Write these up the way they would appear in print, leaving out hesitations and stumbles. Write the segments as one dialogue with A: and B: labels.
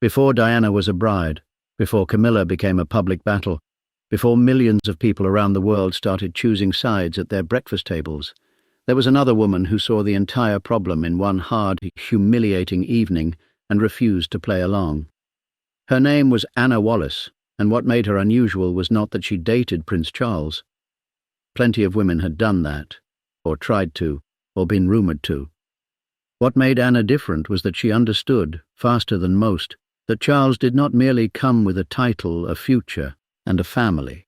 A: Before Diana was a bride, before Camilla became a public battle, before millions of people around the world started choosing sides at their breakfast tables, there was another woman who saw the entire problem in one hard, humiliating evening and refused to play along. Her name was Anna Wallace, and what made her unusual was not that she dated Prince Charles. Plenty of women had done that, or tried to, or been rumoured to. What made Anna different was that she understood, faster than most, that Charles did not merely come with a title, a future, and a family.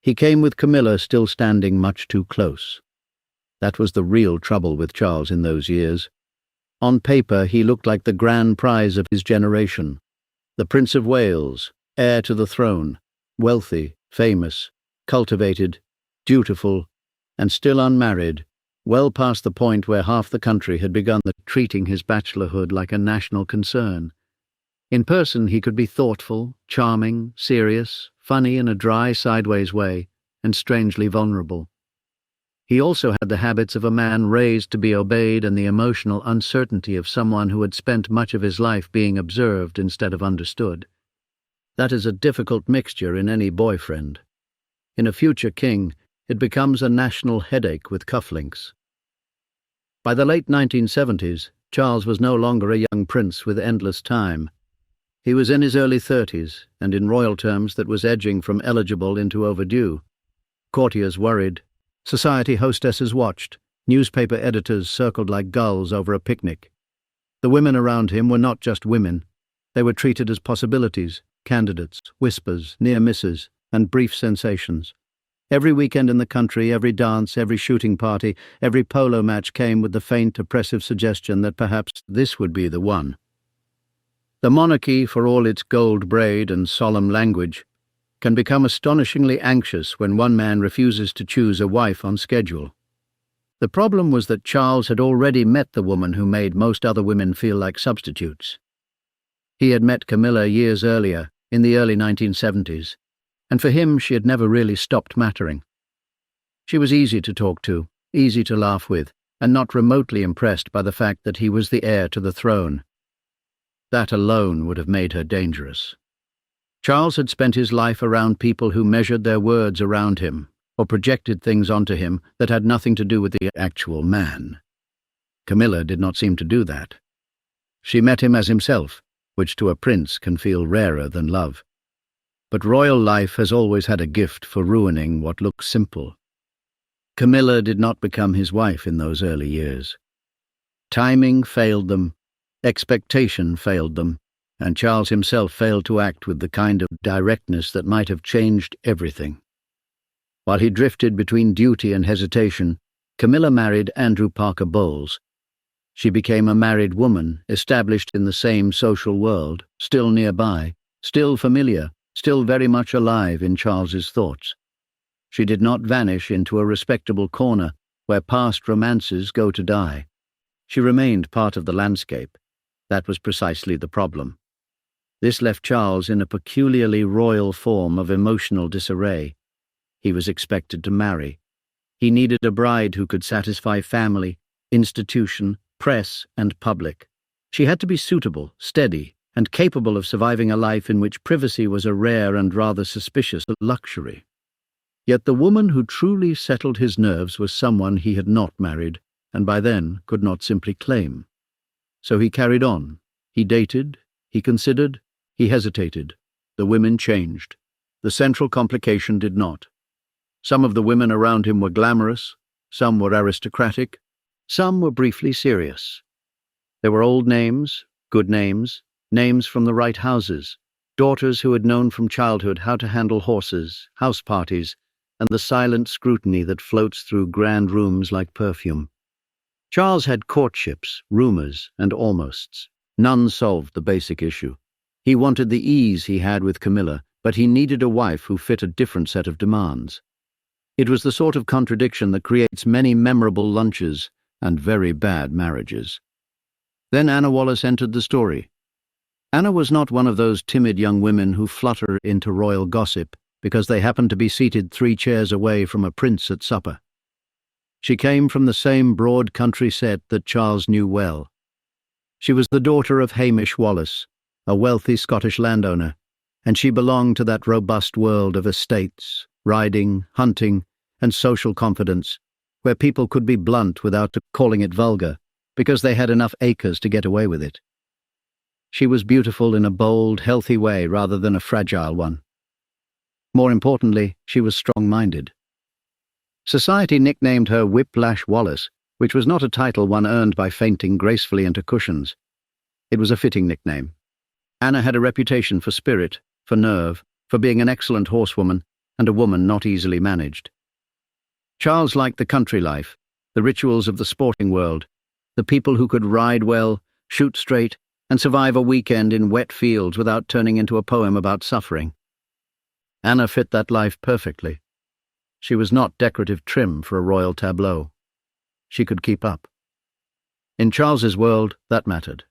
A: He came with Camilla still standing much too close. That was the real trouble with Charles in those years. On paper, he looked like the grand prize of his generation, the Prince of Wales, heir to the throne, wealthy, famous, cultivated, dutiful, and still unmarried, well past the point where half the country had begun treating his bachelorhood like a national concern. In person, he could be thoughtful, charming, serious, funny in a dry, sideways way, and strangely vulnerable. He also had the habits of a man raised to be obeyed and the emotional uncertainty of someone who had spent much of his life being observed instead of understood. That is a difficult mixture in any boyfriend. In a future king, it becomes a national headache with cufflinks. By the late 1970s, Charles was no longer a young prince with endless time. He was in his early 30s, and in royal terms that was edging from eligible into overdue. Courtiers worried. Society hostesses watched. Newspaper editors circled like gulls over a picnic. The women around him were not just women. They were treated as possibilities, candidates, whispers, near misses, and brief sensations. Every weekend in the country, every dance, every shooting party, every polo match came with the faint, oppressive suggestion that perhaps this would be the one. The monarchy, for all its gold braid and solemn language, can become astonishingly anxious when one man refuses to choose a wife on schedule. The problem was that Charles had already met the woman who made most other women feel like substitutes. He had met Camilla years earlier, in the early 1970s, and for him she had never really stopped mattering. She was easy to talk to, easy to laugh with, and not remotely impressed by the fact that he was the heir to the throne. That alone would have made her dangerous. Charles had spent his life around people who measured their words around him, or projected things onto him that had nothing to do with the actual man. Camilla did not seem to do that. She met him as himself, which to a prince can feel rarer than love. But royal life has always had a gift for ruining what looks simple. Camilla did not become his wife in those early years. Timing failed them, expectation failed them, and Charles himself failed to act with the kind of directness that might have changed everything. While he drifted between duty and hesitation, Camilla married Andrew Parker Bowles. She became a married woman, established in the same social world, still nearby, still familiar, still very much alive in Charles's thoughts. She did not vanish into a respectable corner where past romances go to die. She remained part of the landscape. That was precisely the problem. This left Charles in a peculiarly royal form of emotional disarray. He was expected to marry. He needed a bride who could satisfy family, institution, press, and public. She had to be suitable, steady, and capable of surviving a life in which privacy was a rare and rather suspicious luxury. Yet the woman who truly settled his nerves was someone he had not married, and by then could not simply claim. So he carried on. He dated, he considered, he hesitated. The women changed. The central complication did not. Some of the women around him were glamorous, some were aristocratic, some were briefly serious. There were old names, good names, names from the right houses, daughters who had known from childhood how to handle horses, house parties, and the silent scrutiny that floats through grand rooms like perfume. Charles had courtships, rumours, and almosts. None solved the basic issue. He wanted the ease he had with Camilla, but he needed a wife who fit a different set of demands. It was the sort of contradiction that creates many memorable lunches and very bad marriages. Then Anna Wallace entered the story. Anna was not one of those timid young women who flutter into royal gossip because they happen to be seated 3 chairs away from a prince at supper. She came from the same broad country set that Charles knew well. She was the daughter of Hamish Wallace, a wealthy Scottish landowner, and she belonged to that robust world of estates, riding, hunting, and social confidence, where people could be blunt without calling it vulgar, because they had enough acres to get away with it. She was beautiful in a bold, healthy way rather than a fragile one. More importantly, she was strong-minded. Society nicknamed her Whiplash Wallace, which was not a title one earned by fainting gracefully into cushions. It was a fitting nickname. Anna had a reputation for spirit, for nerve, for being an excellent horsewoman, and a woman not easily managed. Charles liked the country life, the rituals of the sporting world, the people who could ride well, shoot straight, and survive a weekend in wet fields without turning into a poem about suffering. Anna fit that life perfectly. She was not decorative trim for a royal tableau. She could keep up. In Charles's world, that mattered.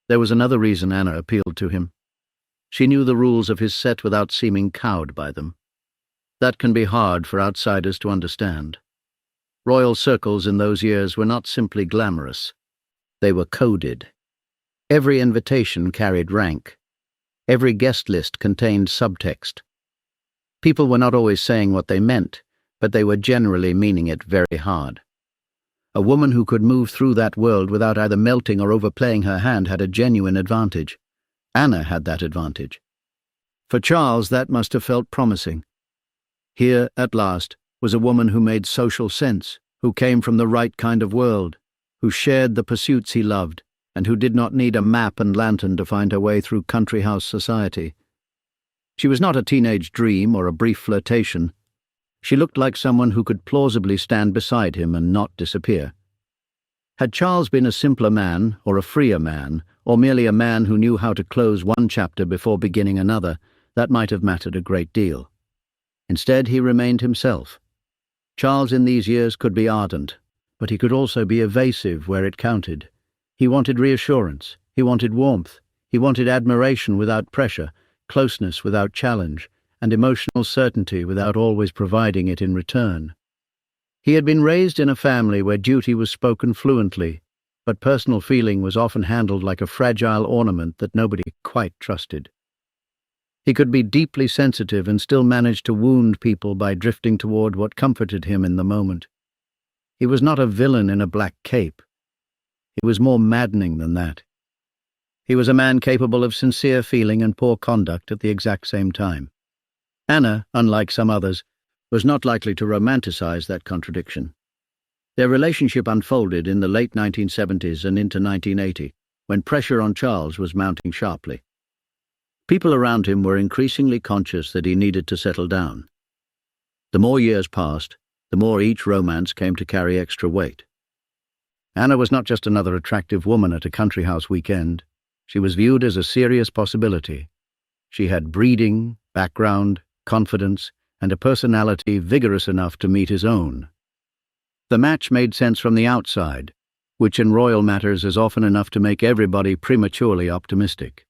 A: There was another reason Anna appealed to him. She knew the rules of his set without seeming cowed by them. That can be hard for outsiders to understand. Royal circles in those years were not simply glamorous. They were coded. Every invitation carried rank. Every guest list contained subtext. People were not always saying what they meant, but they were generally meaning it very hard. A woman who could move through that world without either melting or overplaying her hand had a genuine advantage. Anna had that advantage. For Charles, that must have felt promising. Here, at last, was a woman who made social sense, who came from the right kind of world, who shared the pursuits he loved, and who did not need a map and lantern to find her way through country house society. She was not a teenage dream or a brief flirtation. She looked like someone who could plausibly stand beside him and not disappear. Had Charles been a simpler man, or a freer man, or merely a man who knew how to close one chapter before beginning another, that might have mattered a great deal. Instead, he remained himself. Charles in these years could be ardent, but he could also be evasive where it counted. He wanted reassurance, he wanted warmth, he wanted admiration without pressure, closeness without challenge, and emotional certainty without always providing it in return. He had been raised in a family where duty was spoken fluently, but personal feeling was often handled like a fragile ornament that nobody quite trusted. He could be deeply sensitive and still manage to wound people by drifting toward what comforted him in the moment. He was not a villain in a black cape. He was more maddening than that. He was a man capable of sincere feeling and poor conduct at the exact same time. Anna, unlike some others, was not likely to romanticize that contradiction. Their relationship unfolded in the late 1970s and into 1980, when pressure on Charles was mounting sharply. People around him were increasingly conscious that he needed to settle down. The more years passed, the more each romance came to carry extra weight. Anna was not just another attractive woman at a country house weekend. She was viewed as a serious possibility. She had breeding, background, confidence, and a personality vigorous enough to meet his own. The match made sense from the outside, which in royal matters is often enough to make everybody prematurely optimistic.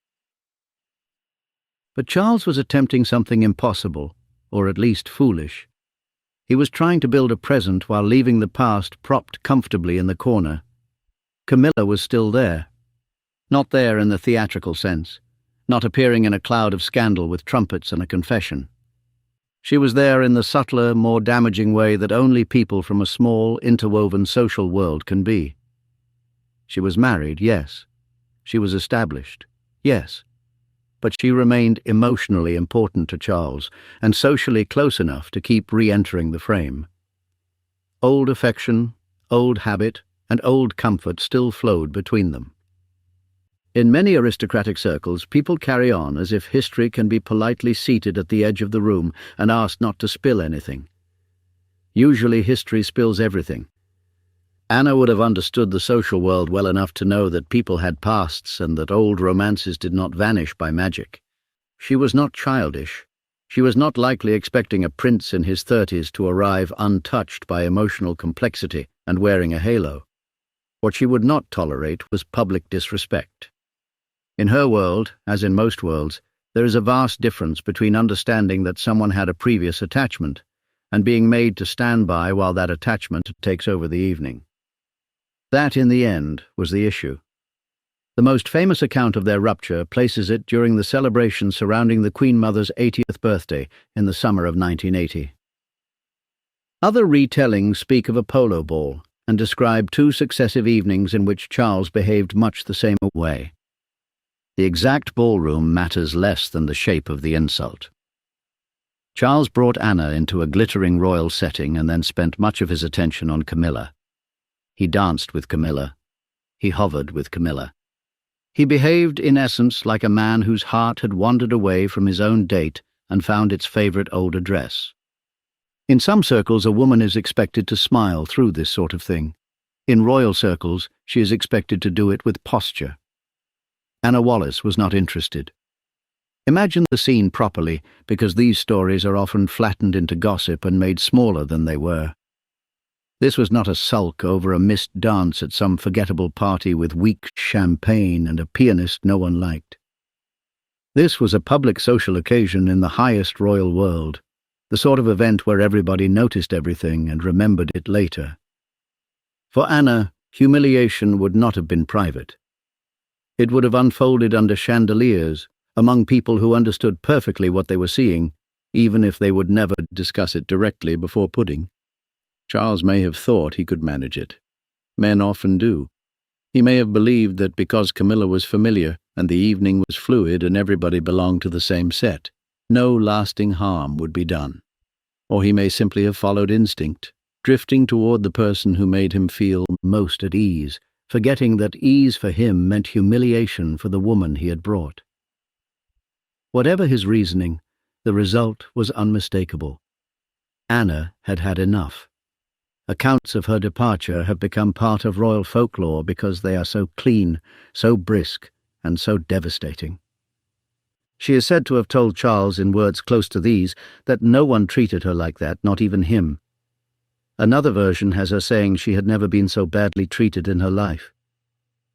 A: But Charles was attempting something impossible, or at least foolish. He was trying to build a present while leaving the past propped comfortably in the corner. Camilla was still there. Not there in the theatrical sense, not appearing in a cloud of scandal with trumpets and a confession. She was there in the subtler, more damaging way that only people from a small, interwoven social world can be. She was married, yes. She was established, yes. But she remained emotionally important to Charles, and socially close enough to keep re-entering the frame. Old affection, old habit, and old comfort still flowed between them. In many aristocratic circles, people carry on as if history can be politely seated at the edge of the room and asked not to spill anything. Usually history spills everything. Anna would have understood the social world well enough to know that people had pasts and that old romances did not vanish by magic. She was not childish. She was not likely expecting a prince in his 30s to arrive untouched by emotional complexity and wearing a halo. What she would not tolerate was public disrespect. In her world, as in most worlds, there is a vast difference between understanding that someone had a previous attachment and being made to stand by while that attachment takes over the evening. That, in the end, was the issue. The most famous account of their rupture places it during the celebration surrounding the Queen Mother's 80th birthday in the summer of 1980. Other retellings speak of a polo ball and describe 2 successive evenings in which Charles behaved much the same way. The exact ballroom matters less than the shape of the insult. Charles brought Anna into a glittering royal setting and then spent much of his attention on Camilla. He danced with Camilla. He hovered with Camilla. He behaved, in essence, like a man whose heart had wandered away from his own date and found its favourite old address. In some circles, a woman is expected to smile through this sort of thing. In royal circles, she is expected to do it with posture. Anna Wallace was not interested. Imagine the scene properly, because these stories are often flattened into gossip and made smaller than they were. This was not a sulk over a missed dance at some forgettable party with weak champagne and a pianist no one liked. This was a public social occasion in the highest royal world, the sort of event where everybody noticed everything and remembered it later. For Anna, humiliation would not have been private. It would have unfolded under chandeliers, among people who understood perfectly what they were seeing, even if they would never discuss it directly before pudding. Charles may have thought he could manage it. Men often do. He may have believed that because Camilla was familiar and the evening was fluid and everybody belonged to the same set, no lasting harm would be done. Or he may simply have followed instinct, drifting toward the person who made him feel most at ease, forgetting that ease for him meant humiliation for the woman he had brought. Whatever his reasoning, the result was unmistakable. Anna had had enough. Accounts of her departure have become part of royal folklore because they are so clean, so brisk, and so devastating. She is said to have told Charles in words close to these that no one treated her like that, not even him. Another version has her saying she had never been so badly treated in her life.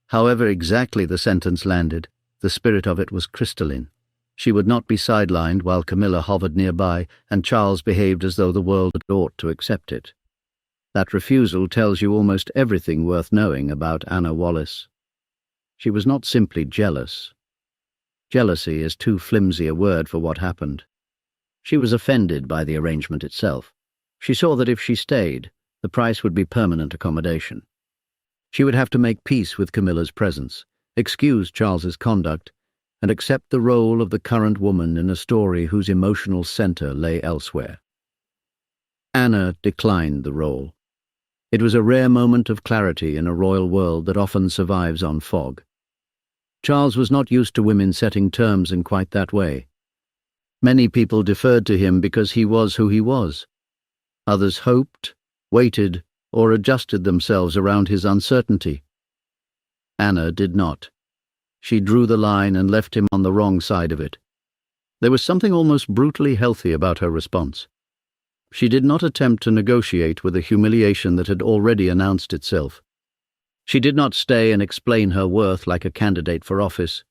A: However exactly the sentence landed, the spirit of it was crystalline. She would not be sidelined while Camilla hovered nearby, and Charles behaved as though the world ought to accept it. That refusal tells you almost everything worth knowing about Anna Wallace. She was not simply jealous. Jealousy is too flimsy a word for what happened. She was offended by the arrangement itself. She saw that if she stayed, the price would be permanent accommodation. She would have to make peace with Camilla's presence, excuse Charles's conduct, and accept the role of the current woman in a story whose emotional center lay elsewhere. Anna declined the role. It was a rare moment of clarity in a royal world that often survives on fog. Charles was not used to women setting terms in quite that way. Many people deferred to him because he was who he was. Others hoped, waited, or adjusted themselves around his uncertainty. Anna did not. She drew the line and left him on the wrong side of it. There was something almost brutally healthy about her response. She did not attempt to negotiate with a humiliation that had already announced itself. She did not stay and explain her worth like a candidate for office.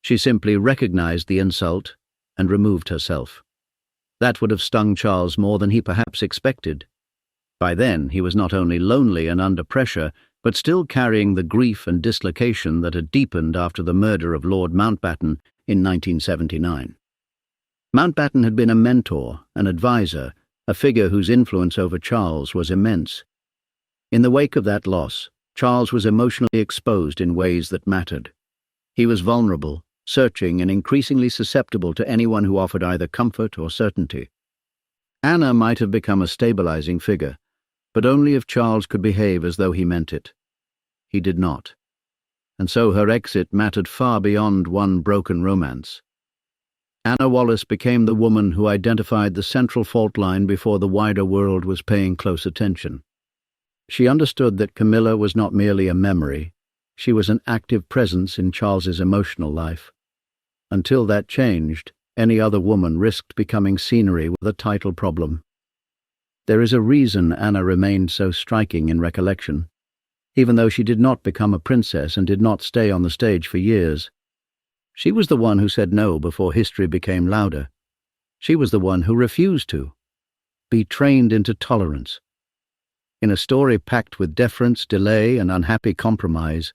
A: She simply recognized the insult and removed herself. That would have stung Charles more than he perhaps expected. By then, he was not only lonely and under pressure, but still carrying the grief and dislocation that had deepened after the murder of Lord Mountbatten in 1979. Mountbatten had been a mentor, an advisor, a figure whose influence over Charles was immense. In the wake of that loss, Charles was emotionally exposed in ways that mattered. He was vulnerable, searching and increasingly susceptible to anyone who offered either comfort or certainty. Anna might have become a stabilizing figure, but only if Charles could behave as though he meant it. He did not. And so her exit mattered far beyond one broken romance. Anna Wallace became the woman who identified the central fault line before the wider world was paying close attention. She understood that Camilla was not merely a memory, she was an active presence in Charles's emotional life. Until that changed, any other woman risked becoming scenery with a title problem. There is a reason Anna remained so striking in recollection, even though she did not become a princess and did not stay on the stage for years. She was the one who said no before history became louder. She was the one who refused to be trained into tolerance. In a story packed with deference, delay, and unhappy compromise,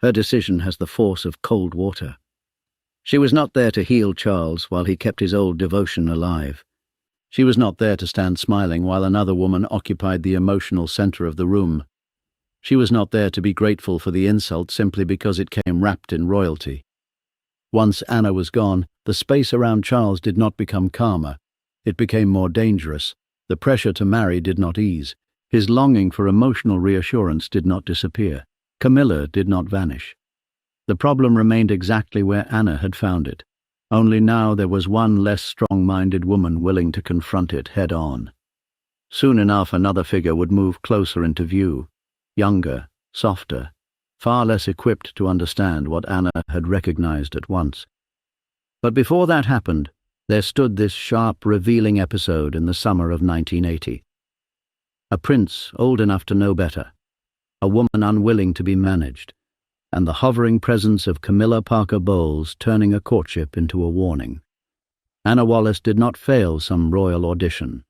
A: Her decision has the force of cold water. She was not there to heal Charles while he kept his old devotion alive. She was not there to stand smiling while another woman occupied the emotional center of the room. She was not there to be grateful for the insult simply because it came wrapped in royalty. Once Anna was gone, the space around Charles did not become calmer. It became more dangerous. The pressure to marry did not ease. His longing for emotional reassurance did not disappear. Camilla did not vanish. The problem remained exactly where Anna had found it. Only now there was one less strong-minded woman willing to confront it head-on. Soon enough another figure would move closer into view, younger, softer, far less equipped to understand what Anna had recognized at once. But before that happened, there stood this sharp, revealing episode in the summer of 1980. A prince old enough to know better, a woman unwilling to be managed, and the hovering presence of Camilla Parker Bowles turning a courtship into a warning. Anna Wallace did not fail some royal audition.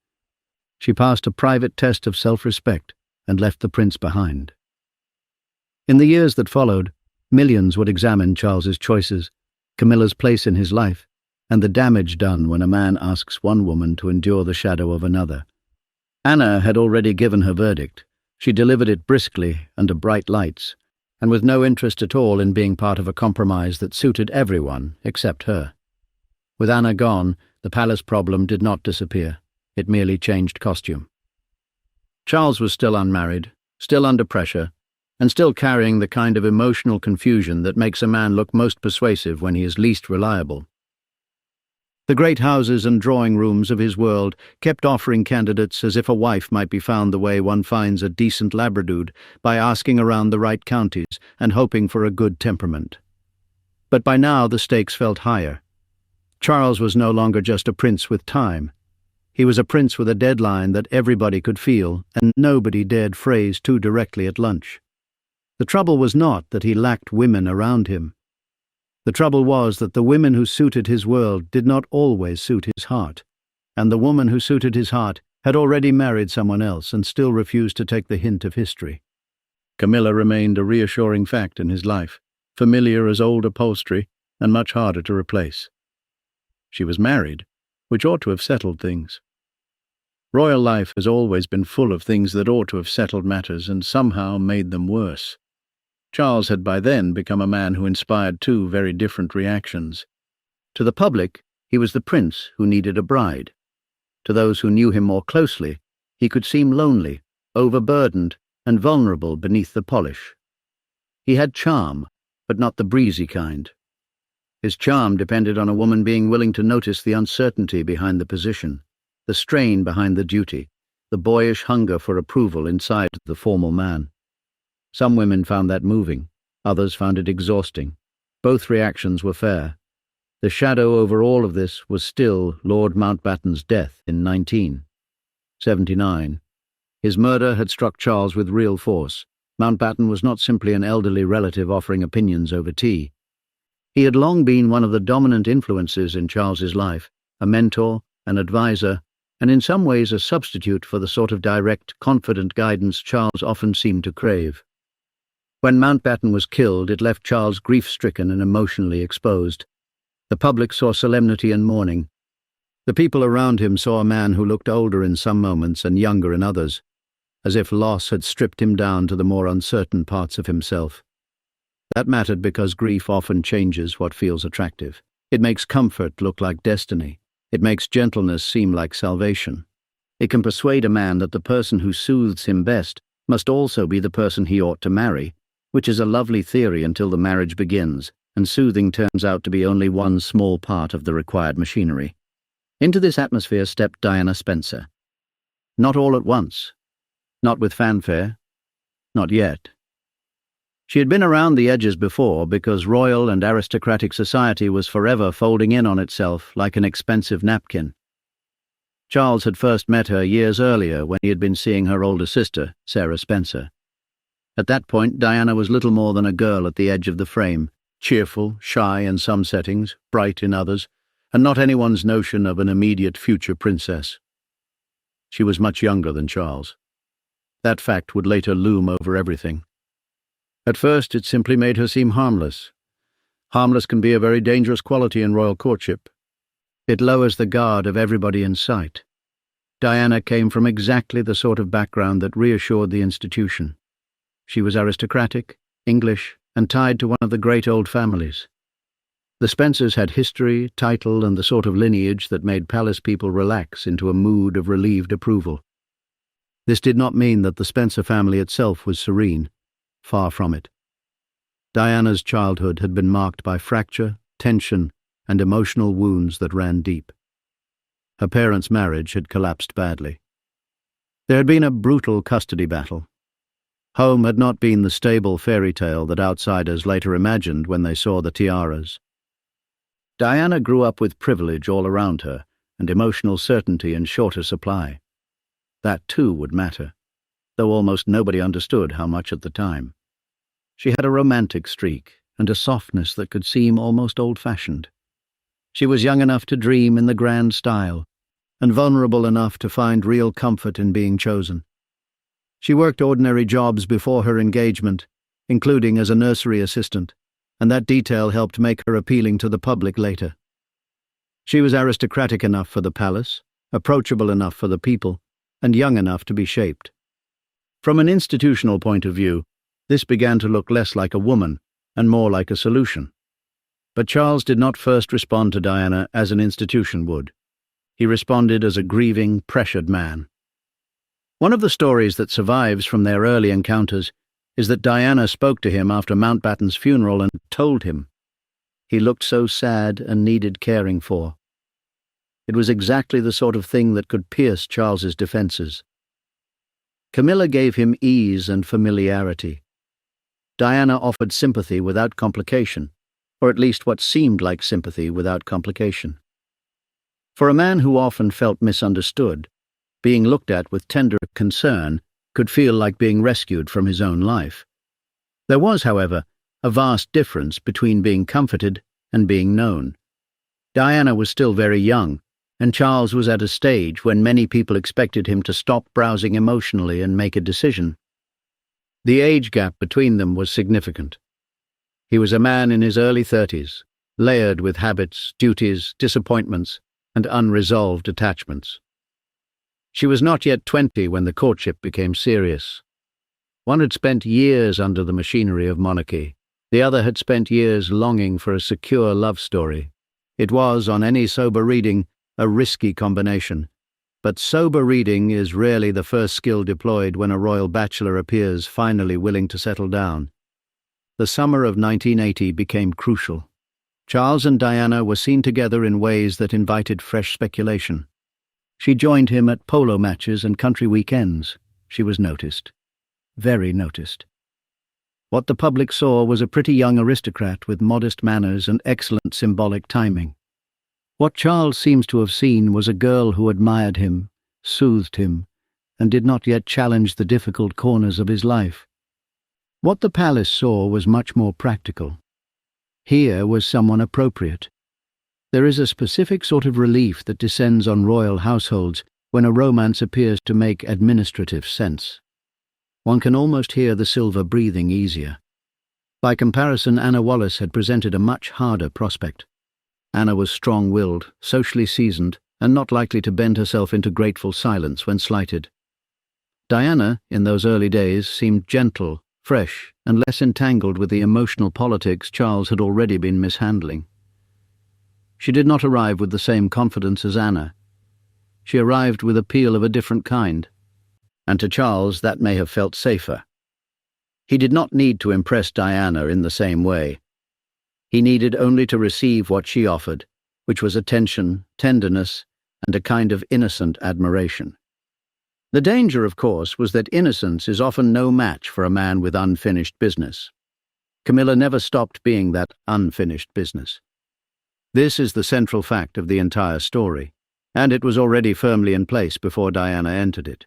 A: She passed a private test of self-respect and left the prince behind. In the years that followed, millions would examine Charles's choices, Camilla's place in his life, and the damage done when a man asks one woman to endure the shadow of another. Anna had already given her verdict. She delivered it briskly, under bright lights, and with no interest at all in being part of a compromise that suited everyone except her. With Anna gone, the palace problem did not disappear. It merely changed costume. Charles was still unmarried, still under pressure, and still carrying the kind of emotional confusion that makes a man look most persuasive when he is least reliable. The great houses and drawing rooms of his world kept offering candidates as if a wife might be found the way one finds a decent labradood, by asking around the right counties and hoping for a good temperament. But by now the stakes felt higher. Charles was no longer just a prince with time. He was a prince with a deadline that everybody could feel and nobody dared phrase too directly at lunch. The trouble was not that he lacked women around him. The trouble was that the women who suited his world did not always suit his heart, and the woman who suited his heart had already married someone else and still refused to take the hint of history. Camilla remained a reassuring fact in his life, familiar as old upholstery and much harder to replace. She was married, which ought to have settled things. Royal life has always been full of things that ought to have settled matters and somehow made them worse. Charles had by then become a man who inspired two very different reactions. To the public, he was the prince who needed a bride. To those who knew him more closely, he could seem lonely, overburdened, and vulnerable beneath the polish. He had charm, but not the breezy kind. His charm depended on a woman being willing to notice the uncertainty behind the position, the strain behind the duty, the boyish hunger for approval inside the formal man. Some women found that moving, others found it exhausting. Both reactions were fair. The shadow over all of this was still Lord Mountbatten's death in 1979. His murder had struck Charles with real force. Mountbatten was not simply an elderly relative offering opinions over tea. He had long been one of the dominant influences in Charles's life, a mentor, an advisor, and in some ways a substitute for the sort of direct, confident guidance Charles often seemed to crave. When Mountbatten was killed, it left Charles grief-stricken and emotionally exposed. The public saw solemnity and mourning. The people around him saw a man who looked older in some moments and younger in others, as if loss had stripped him down to the more uncertain parts of himself. That mattered because grief often changes what feels attractive. It makes comfort look like destiny. It makes gentleness seem like salvation. It can persuade a man that the person who soothes him best must also be the person he ought to marry, which is a lovely theory until the marriage begins, and soothing turns out to be only one small part of the required machinery. Into this atmosphere stepped Diana Spencer. Not all at once. Not with fanfare. Not yet. She had been around the edges before because royal and aristocratic society was forever folding in on itself like an expensive napkin. Charles had first met her years earlier when he had been seeing her older sister, Sarah Spencer. At that point, Diana was little more than a girl at the edge of the frame, cheerful, shy in some settings, bright in others, and not anyone's notion of an immediate future princess. She was much younger than Charles. That fact would later loom over everything. At first, it simply made her seem harmless. Harmless can be a very dangerous quality in royal courtship. It lowers the guard of everybody in sight. Diana came from exactly the sort of background that reassured the institution. She was aristocratic, English, and tied to one of the great old families. The Spencers had history, title, and the sort of lineage that made palace people relax into a mood of relieved approval. This did not mean that the Spencer family itself was serene. Far from it. Diana's childhood had been marked by fracture, tension, and emotional wounds that ran deep. Her parents' marriage had collapsed badly. There had been a brutal custody battle. Home had not been the stable fairy tale that outsiders later imagined when they saw the tiaras. Diana grew up with privilege all around her and emotional certainty in shorter supply. That too would matter, though almost nobody understood how much at the time. She had a romantic streak and a softness that could seem almost old-fashioned. She was young enough to dream in the grand style, and vulnerable enough to find real comfort in being chosen. She worked ordinary jobs before her engagement, including as a nursery assistant, and that detail helped make her appealing to the public later. She was aristocratic enough for the palace, approachable enough for the people, and young enough to be shaped. From an institutional point of view, this began to look less like a woman and more like a solution. But Charles did not first respond to Diana as an institution would. He responded as a grieving, pressured man. One of the stories that survives from their early encounters is that Diana spoke to him after Mountbatten's funeral and told him. He looked so sad and needed caring for. It was exactly the sort of thing that could pierce Charles's defenses. Camilla gave him ease and familiarity. Diana offered sympathy without complication, or at least what seemed like sympathy without complication. For a man who often felt misunderstood, being looked at with tender concern could feel like being rescued from his own life. There was, however, a vast difference between being comforted and being known. Diana was still very young, and Charles was at a stage when many people expected him to stop browsing emotionally and make a decision. The age gap between them was significant. He was a man in his early 30s, layered with habits, duties, disappointments, and unresolved attachments. She was not yet 20 when the courtship became serious. One had spent years under the machinery of monarchy. The other had spent years longing for a secure love story. It was, on any sober reading, a risky combination. But sober reading is rarely the first skill deployed when a royal bachelor appears finally willing to settle down. The summer of 1980 became crucial. Charles and Diana were seen together in ways that invited fresh speculation. She joined him at polo matches and country weekends. She was noticed. Very noticed. What the public saw was a pretty young aristocrat with modest manners and excellent symbolic timing. What Charles seems to have seen was a girl who admired him, soothed him, and did not yet challenge the difficult corners of his life. What the palace saw was much more practical. Here was someone appropriate. There is a specific sort of relief that descends on royal households when a romance appears to make administrative sense. One can almost hear the silver breathing easier. By comparison, Anna Wallace had presented a much harder prospect. Anna was strong-willed, socially seasoned, and not likely to bend herself into grateful silence when slighted. Diana, in those early days, seemed gentle, fresh, and less entangled with the emotional politics Charles had already been mishandling. She did not arrive with the same confidence as Anna. She arrived with appeal of a different kind, and to Charles that may have felt safer. He did not need to impress Diana in the same way. He needed only to receive what she offered, which was attention, tenderness, and a kind of innocent admiration. The danger, of course, was that innocence is often no match for a man with unfinished business. Camilla never stopped being that unfinished business. This is the central fact of the entire story, and it was already firmly in place before Diana entered it.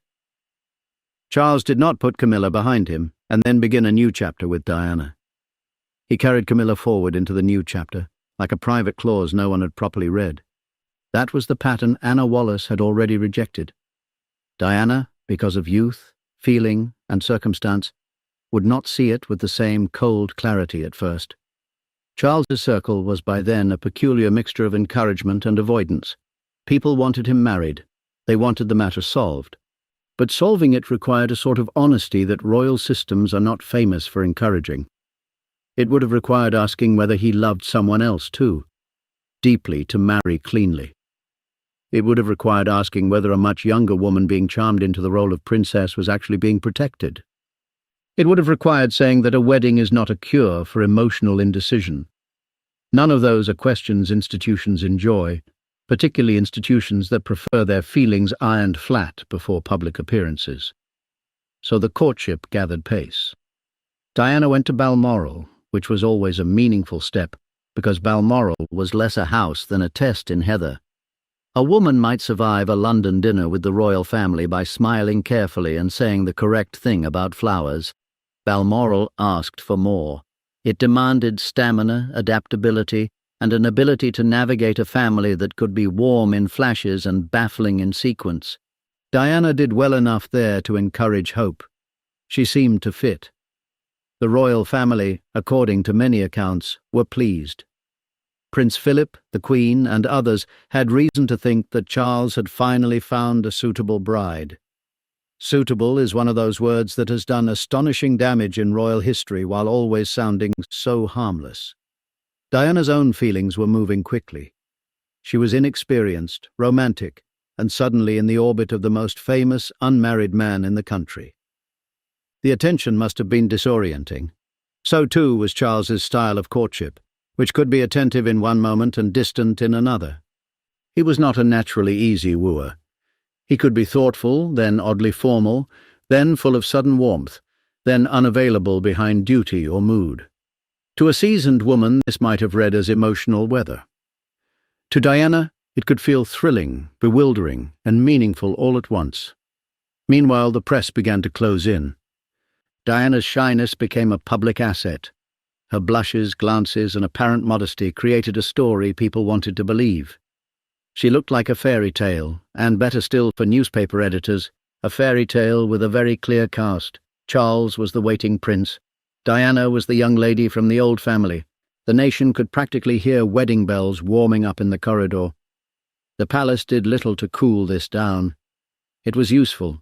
A: Charles did not put Camilla behind him and then begin a new chapter with Diana. He carried Camilla forward into the new chapter, like a private clause no one had properly read. That was the pattern Anna Wallace had already rejected. Diana, because of youth, feeling, and circumstance, would not see it with the same cold clarity at first. Charles's circle was by then a peculiar mixture of encouragement and avoidance. People wanted him married. They wanted the matter solved. But solving it required a sort of honesty that royal systems are not famous for encouraging. It would have required asking whether he loved someone else too, deeply, to marry cleanly. It would have required asking whether a much younger woman being charmed into the role of princess was actually being protected. It would have required saying that a wedding is not a cure for emotional indecision. None of those are questions institutions enjoy, particularly institutions that prefer their feelings ironed flat before public appearances. So the courtship gathered pace. Diana went to Balmoral, which was always a meaningful step, because Balmoral was less a house than a test in heather. A woman might survive a London dinner with the royal family by smiling carefully and saying the correct thing about flowers. Balmoral asked for more. It demanded stamina, adaptability, and an ability to navigate a family that could be warm in flashes and baffling in sequence. Diana did well enough there to encourage hope. She seemed to fit. The royal family, according to many accounts, were pleased. Prince Philip, the Queen, and others had reason to think that Charles had finally found a suitable bride. Suitable is one of those words that has done astonishing damage in royal history while always sounding so harmless. Diana's own feelings were moving quickly. She was inexperienced, romantic, and suddenly in the orbit of the most famous unmarried man in the country. The attention must have been disorienting. So too was Charles's style of courtship, which could be attentive in one moment and distant in another. He was not a naturally easy wooer. He could be thoughtful, then oddly formal, then full of sudden warmth, then unavailable behind duty or mood. To a seasoned woman, this might have read as emotional weather. To Diana, it could feel thrilling, bewildering, and meaningful all at once. Meanwhile, the press began to close in. Diana's shyness became a public asset. Her blushes, glances, and apparent modesty created a story people wanted to believe. She looked like a fairy tale, and better still for newspaper editors, a fairy tale with a very clear cast. Charles was the waiting prince. Diana was the young lady from the old family. The nation could practically hear wedding bells warming up in the corridor. The palace did little to cool this down. It was useful.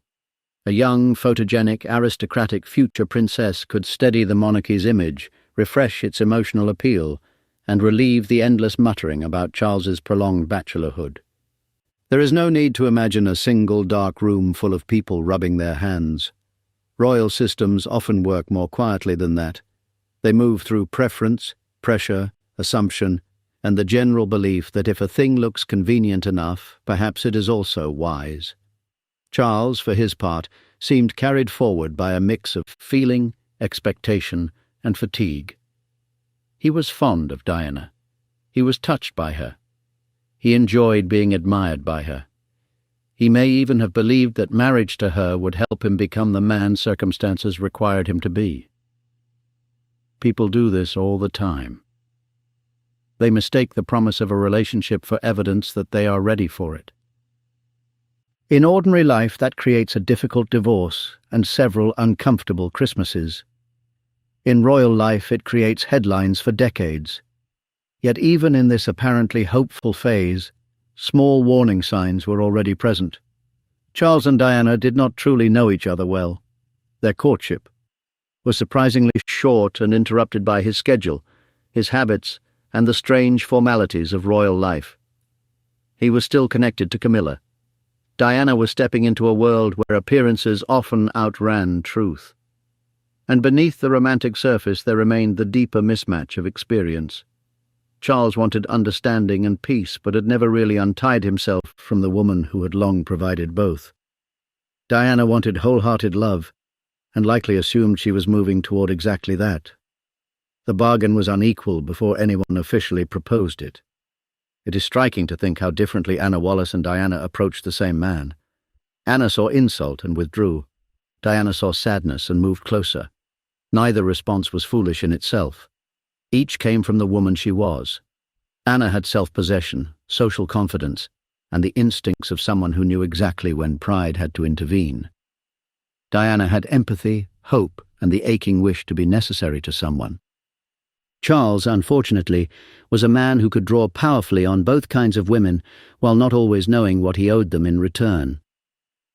A: A young, photogenic, aristocratic future princess could steady the monarchy's image, refresh its emotional appeal, and relieve the endless muttering about Charles's prolonged bachelorhood. There is no need to imagine a single dark room full of people rubbing their hands. Royal systems often work more quietly than that. They move through preference, pressure, assumption, and the general belief that if a thing looks convenient enough, perhaps it is also wise. Charles, for his part, seemed carried forward by a mix of feeling, expectation, and fatigue. He was fond of Diana. He was touched by her. He enjoyed being admired by her. He may even have believed that marriage to her would help him become the man circumstances required him to be. People do this all the time. They mistake the promise of a relationship for evidence that they are ready for it. In ordinary life, that creates a difficult divorce and several uncomfortable Christmases. In royal life, it creates headlines for decades. Yet even in this apparently hopeful phase, small warning signs were already present. Charles and Diana did not truly know each other well. Their courtship was surprisingly short and interrupted by his schedule, his habits, and the strange formalities of royal life. He was still connected to Camilla. Diana was stepping into a world where appearances often outran truth. And beneath the romantic surface there remained the deeper mismatch of experience. Charles wanted understanding and peace, but had never really untied himself from the woman who had long provided both. Diana wanted wholehearted love, and likely assumed she was moving toward exactly that. The bargain was unequal before anyone officially proposed it. It is striking to think how differently Anna Wallace and Diana approached the same man. Anna saw insult and withdrew. Diana saw sadness and moved closer. Neither response was foolish in itself. Each came from the woman she was. Anna had self-possession, social confidence, and the instincts of someone who knew exactly when pride had to intervene. Diana had empathy, hope, and the aching wish to be necessary to someone. Charles, unfortunately, was a man who could draw powerfully on both kinds of women while not always knowing what he owed them in return.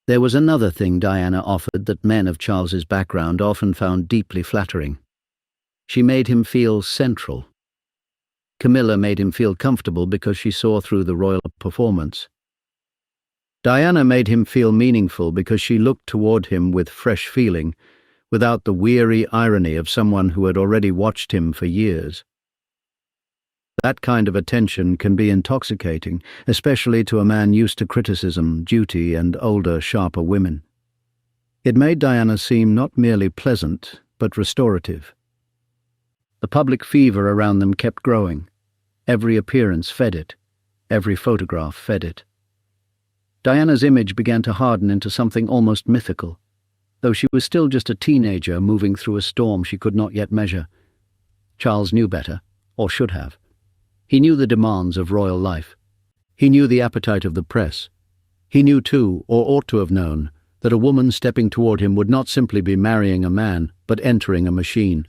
A: There was another thing Diana offered that men of Charles's background often found deeply flattering. She made him feel central. Camilla made him feel comfortable because she saw through the royal performance. Diana made him feel meaningful because she looked toward him with fresh feeling, without the weary irony of someone who had already watched him for years. That kind of attention can be intoxicating, especially to a man used to criticism, duty, and older, sharper women. It made Diana seem not merely pleasant, but restorative. The public fever around them kept growing. Every appearance fed it. Every photograph fed it. Diana's image began to harden into something almost mythical, though she was still just a teenager moving through a storm she could not yet measure. Charles knew better, or should have. He knew the demands of royal life. He knew the appetite of the press. He knew too, or ought to have known, that a woman stepping toward him would not simply be marrying a man, but entering a machine.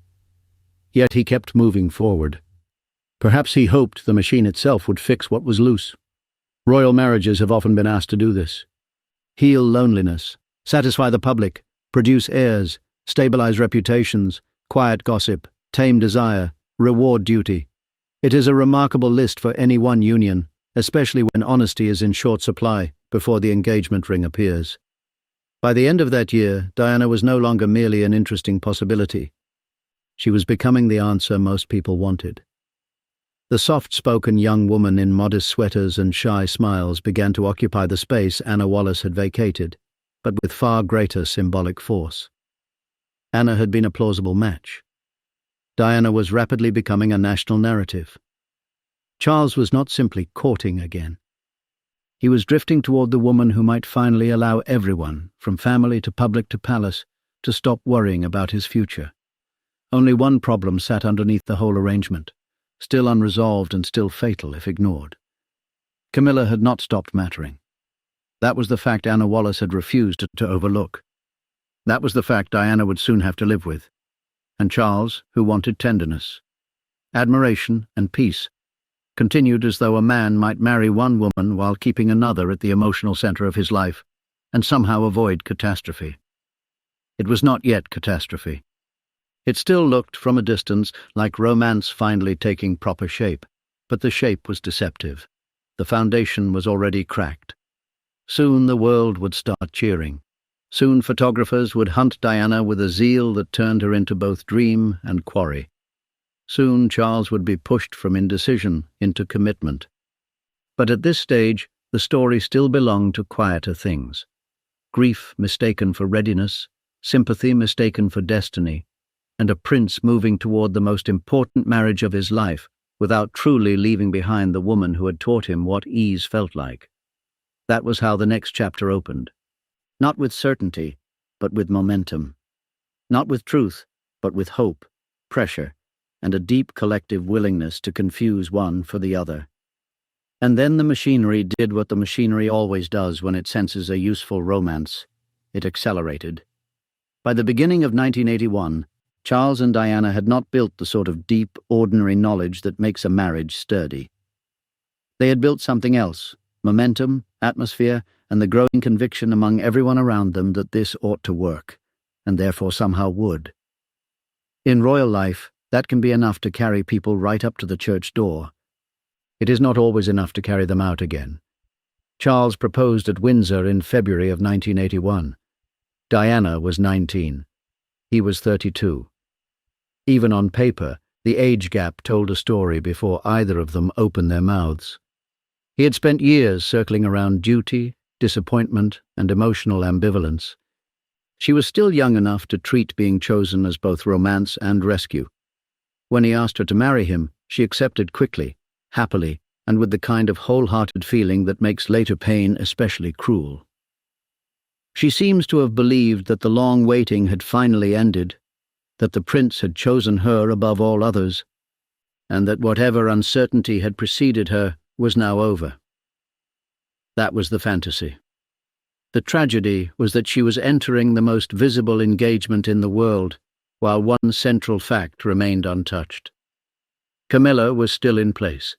A: Yet he kept moving forward. Perhaps he hoped the machine itself would fix what was loose. Royal marriages have often been asked to do this. Heal loneliness, satisfy the public, produce heirs, stabilize reputations, quiet gossip, tame desire, reward duty. It is a remarkable list for any one union, especially when honesty is in short supply before the engagement ring appears. By the end of that year, Diana was no longer merely an interesting possibility. She was becoming the answer most people wanted. The soft-spoken young woman in modest sweaters and shy smiles began to occupy the space Anna Wallace had vacated, but with far greater symbolic force. Anna had been a plausible match. Diana was rapidly becoming a national narrative. Charles was not simply courting again. He was drifting toward the woman who might finally allow everyone, from family to public to palace, to stop worrying about his future. Only one problem sat underneath the whole arrangement, still unresolved and still fatal if ignored. Camilla had not stopped mattering. That was the fact Anna Wallace had refused to overlook. That was the fact Diana would soon have to live with. And Charles, who wanted tenderness, admiration, and peace, continued as though a man might marry one woman while keeping another at the emotional center of his life, and somehow avoid catastrophe. It was not yet catastrophe. It still looked, from a distance, like romance finally taking proper shape, but the shape was deceptive. The foundation was already cracked. Soon the world would start cheering. Soon photographers would hunt Diana with a zeal that turned her into both dream and quarry. Soon Charles would be pushed from indecision into commitment. But at this stage, the story still belonged to quieter things. Grief mistaken for readiness, sympathy mistaken for destiny, and a prince moving toward the most important marriage of his life without truly leaving behind the woman who had taught him what ease felt like. That was how the next chapter opened. Not with certainty, but with momentum. Not with truth, but with hope, pressure, and a deep collective willingness to confuse one for the other. And then the machinery did what the machinery always does when it senses a useful romance. It accelerated. By the beginning of 1981, Charles and Diana had not built the sort of deep, ordinary knowledge that makes a marriage sturdy. They had built something else: momentum, atmosphere, and the growing conviction among everyone around them that this ought to work, and therefore somehow would. In royal life, that can be enough to carry people right up to the church door. It is not always enough to carry them out again. Charles proposed at Windsor in February of 1981. Diana was 19. He was 32. Even on paper, the age gap told a story before either of them opened their mouths. He had spent years circling around duty, disappointment, and emotional ambivalence. She was still young enough to treat being chosen as both romance and rescue. When he asked her to marry him, she accepted quickly, happily, and with the kind of wholehearted feeling that makes later pain especially cruel. She seems to have believed that the long waiting had finally ended, that the prince had chosen her above all others, and that whatever uncertainty had preceded her was now over. That was the fantasy. The tragedy was that she was entering the most visible engagement in the world, while one central fact remained untouched. Camilla was still in place.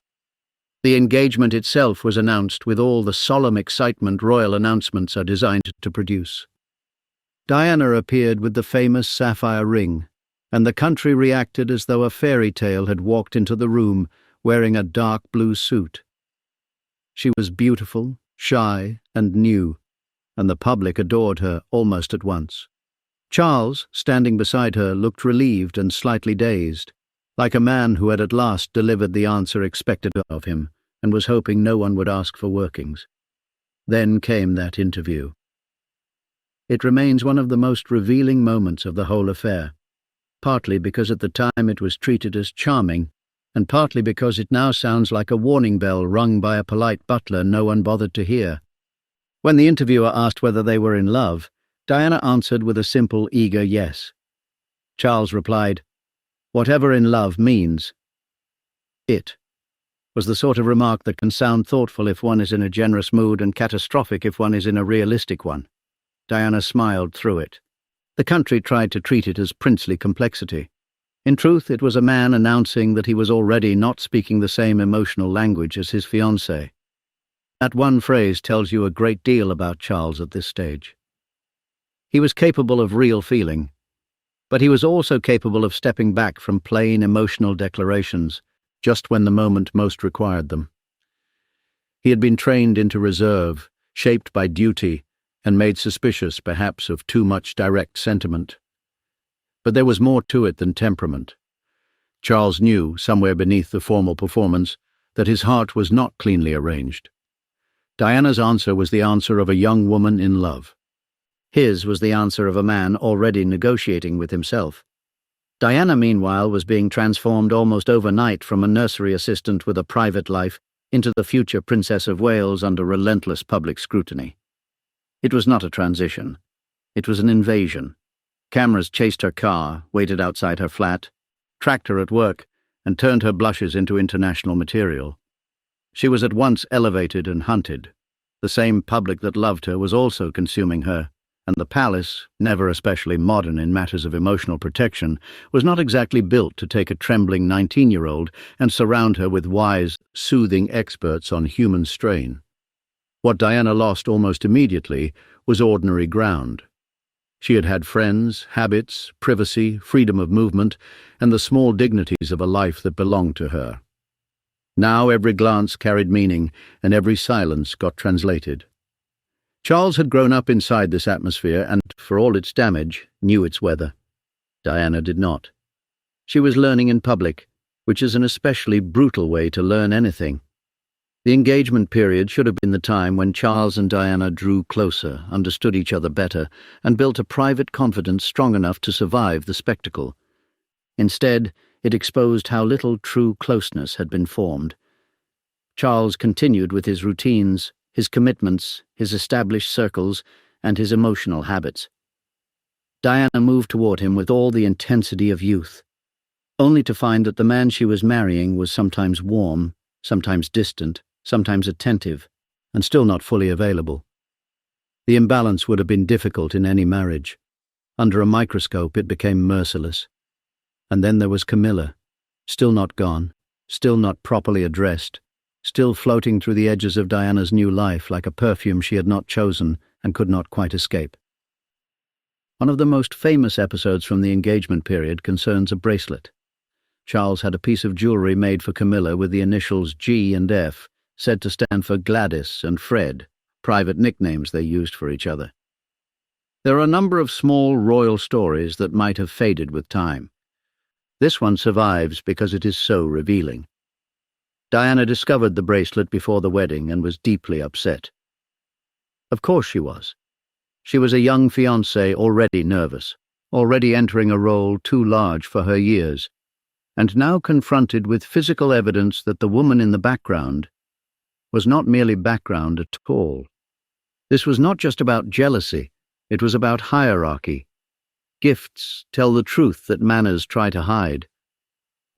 A: The engagement itself was announced with all the solemn excitement royal announcements are designed to produce. Diana appeared with the famous sapphire ring, and the country reacted as though a fairy tale had walked into the room wearing a dark blue suit. She was beautiful, shy, and new, and the public adored her almost at once. Charles, standing beside her, looked relieved and slightly dazed, like a man who had at last delivered the answer expected of him and was hoping no one would ask for workings. Then came that interview. It remains one of the most revealing moments of the whole affair, partly because at the time it was treated as charming, and partly because it now sounds like a warning bell rung by a polite butler no one bothered to hear. When the interviewer asked whether they were in love, Diana answered with a simple, eager yes. Charles replied, "Whatever in love means." It was the sort of remark that can sound thoughtful if one is in a generous mood and catastrophic if one is in a realistic one. Diana smiled through it. The country tried to treat it as princely complexity. In truth, it was a man announcing that he was already not speaking the same emotional language as his fiancée. That one phrase tells you a great deal about Charles at this stage. He was capable of real feeling, but he was also capable of stepping back from plain emotional declarations just when the moment most required them. He had been trained into reserve, shaped by duty, and made suspicious, perhaps, of too much direct sentiment. But there was more to it than temperament. Charles knew, somewhere beneath the formal performance, that his heart was not cleanly arranged. Diana's answer was the answer of a young woman in love. His was the answer of a man already negotiating with himself. Diana, meanwhile, was being transformed almost overnight from a nursery assistant with a private life into the future Princess of Wales under relentless public scrutiny. It was not a transition. It was an invasion. Cameras chased her car, waited outside her flat, tracked her at work, and turned her blushes into international material. She was at once elevated and hunted. The same public that loved her was also consuming her, and the palace, never especially modern in matters of emotional protection, was not exactly built to take a trembling 19-year-old and surround her with wise, soothing experts on human strain. What Diana lost almost immediately was ordinary ground. She had had friends, habits, privacy, freedom of movement, and the small dignities of a life that belonged to her. Now every glance carried meaning, and every silence got translated. Charles had grown up inside this atmosphere and, for all its damage, knew its weather. Diana did not. She was learning in public, which is an especially brutal way to learn anything. The engagement period should have been the time when Charles and Diana drew closer, understood each other better, and built a private confidence strong enough to survive the spectacle. Instead, it exposed how little true closeness had been formed. Charles continued with his routines, his commitments, his established circles, and his emotional habits. Diana moved toward him with all the intensity of youth, only to find that the man she was marrying was sometimes warm, sometimes distant, sometimes attentive, and still not fully available. The imbalance would have been difficult in any marriage. Under a microscope, it became merciless. And then there was Camilla, still not gone, still not properly addressed, still floating through the edges of Diana's new life like a perfume she had not chosen and could not quite escape. One of the most famous episodes from the engagement period concerns a bracelet. Charles had a piece of jewelry made for Camilla with the initials G and F, said to stand for Gladys and Fred, private nicknames they used for each other. There are a number of small royal stories that might have faded with time. This one survives because it is so revealing. Diana discovered the bracelet before the wedding and was deeply upset. Of course she was. She was a young fiancée already nervous, already entering a role too large for her years, and now confronted with physical evidence that the woman in the background was not merely background at all. This was not just about jealousy, it was about hierarchy. Gifts tell the truth that manners try to hide.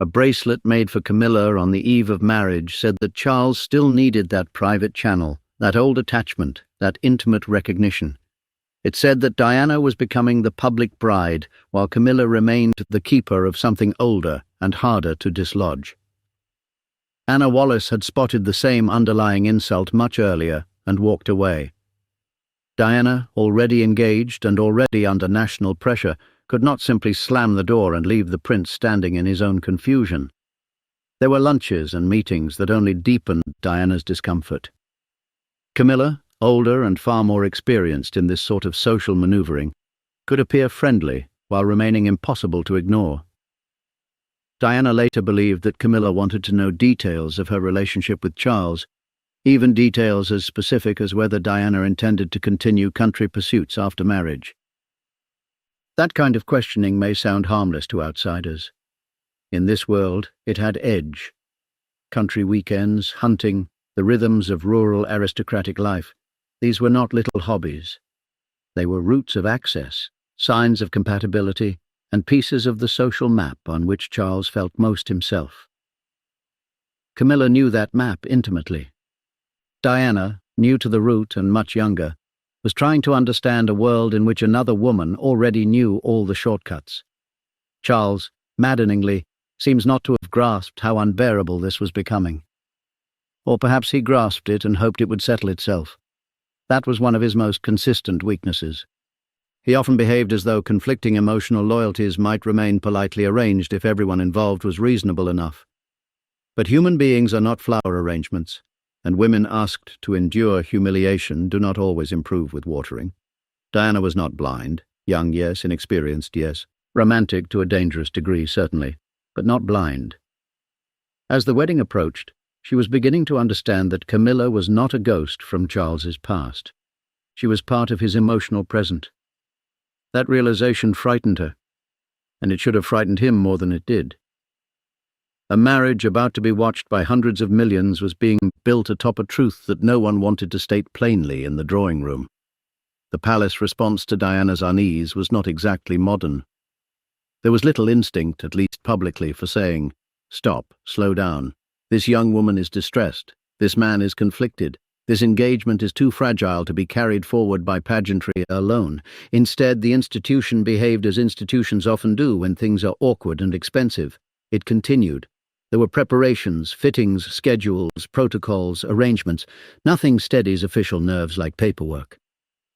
A: A bracelet made for Camilla on the eve of marriage said that Charles still needed that private channel, that old attachment, that intimate recognition. It said that Diana was becoming the public bride, while Camilla remained the keeper of something older and harder to dislodge. Anna Wallace had spotted the same underlying insult much earlier and walked away. Diana, already engaged and already under national pressure, could not simply slam the door and leave the prince standing in his own confusion. There were lunches and meetings that only deepened Diana's discomfort. Camilla, older and far more experienced in this sort of social maneuvering, could appear friendly while remaining impossible to ignore. Diana later believed that Camilla wanted to know details of her relationship with Charles, even details as specific as whether Diana intended to continue country pursuits after marriage. That kind of questioning may sound harmless to outsiders. In this world, it had edge. Country weekends, hunting, the rhythms of rural aristocratic life, these were not little hobbies. They were routes of access, signs of compatibility, and pieces of the social map on which Charles felt most himself. Camilla knew that map intimately. Diana, new to the route and much younger, was trying to understand a world in which another woman already knew all the shortcuts. Charles, maddeningly, seems not to have grasped how unbearable this was becoming. Or perhaps he grasped it and hoped it would settle itself. That was one of his most consistent weaknesses. He often behaved as though conflicting emotional loyalties might remain politely arranged if everyone involved was reasonable enough. But human beings are not flower arrangements, and women asked to endure humiliation do not always improve with watering. Diana was not blind, young yes, inexperienced yes, romantic to a dangerous degree certainly, but not blind. As the wedding approached, she was beginning to understand that Camilla was not a ghost from Charles's past. She was part of his emotional present. That realization frightened her, and it should have frightened him more than it did. A marriage about to be watched by hundreds of millions was being built atop a truth that no one wanted to state plainly in the drawing room. The palace response to Diana's unease was not exactly modern. There was little instinct, at least publicly, for saying, "Stop, slow down. This young woman is distressed. This man is conflicted. This engagement is too fragile to be carried forward by pageantry alone." Instead, the institution behaved as institutions often do when things are awkward and expensive. It continued. There were preparations, fittings, schedules, protocols, arrangements. Nothing steadies official nerves like paperwork.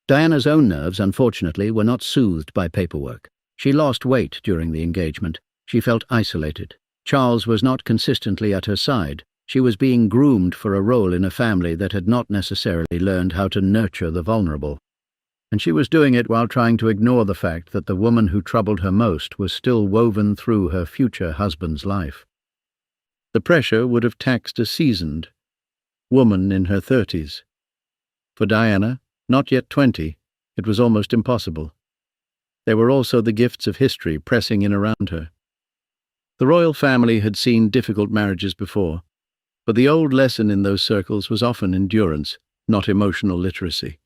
A: Diana's own nerves, unfortunately, were not soothed by paperwork. She lost weight during the engagement. She felt isolated. Charles was not consistently at her side. She was being groomed for a role in a family that had not necessarily learned how to nurture the vulnerable. And she was doing it while trying to ignore the fact that the woman who troubled her most was still woven through her future husband's life. The pressure would have taxed a seasoned woman in her 30s. For Diana, not yet 20, it was almost impossible. There were also the gifts of history pressing in around her. The royal family had seen difficult marriages before, but the old lesson in those circles was often endurance, not emotional literacy.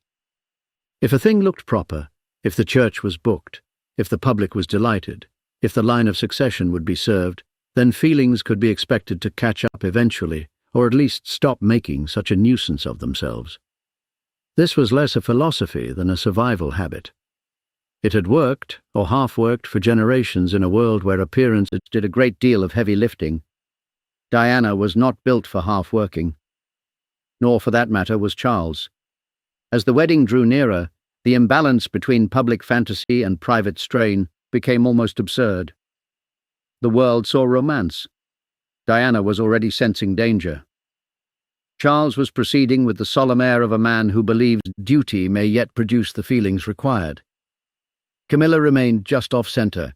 A: If a thing looked proper, if the church was booked, if the public was delighted, if the line of succession would be served, then feelings could be expected to catch up eventually, or at least stop making such a nuisance of themselves. This was less a philosophy than a survival habit. It had worked, or half-worked, for generations in a world where appearances did a great deal of heavy lifting. Diana was not built for half-working. Nor, for that matter, was Charles. As the wedding drew nearer, the imbalance between public fantasy and private strain became almost absurd. The world saw romance. Diana was already sensing danger. Charles was proceeding with the solemn air of a man who believes duty may yet produce the feelings required. Camilla remained just off-center,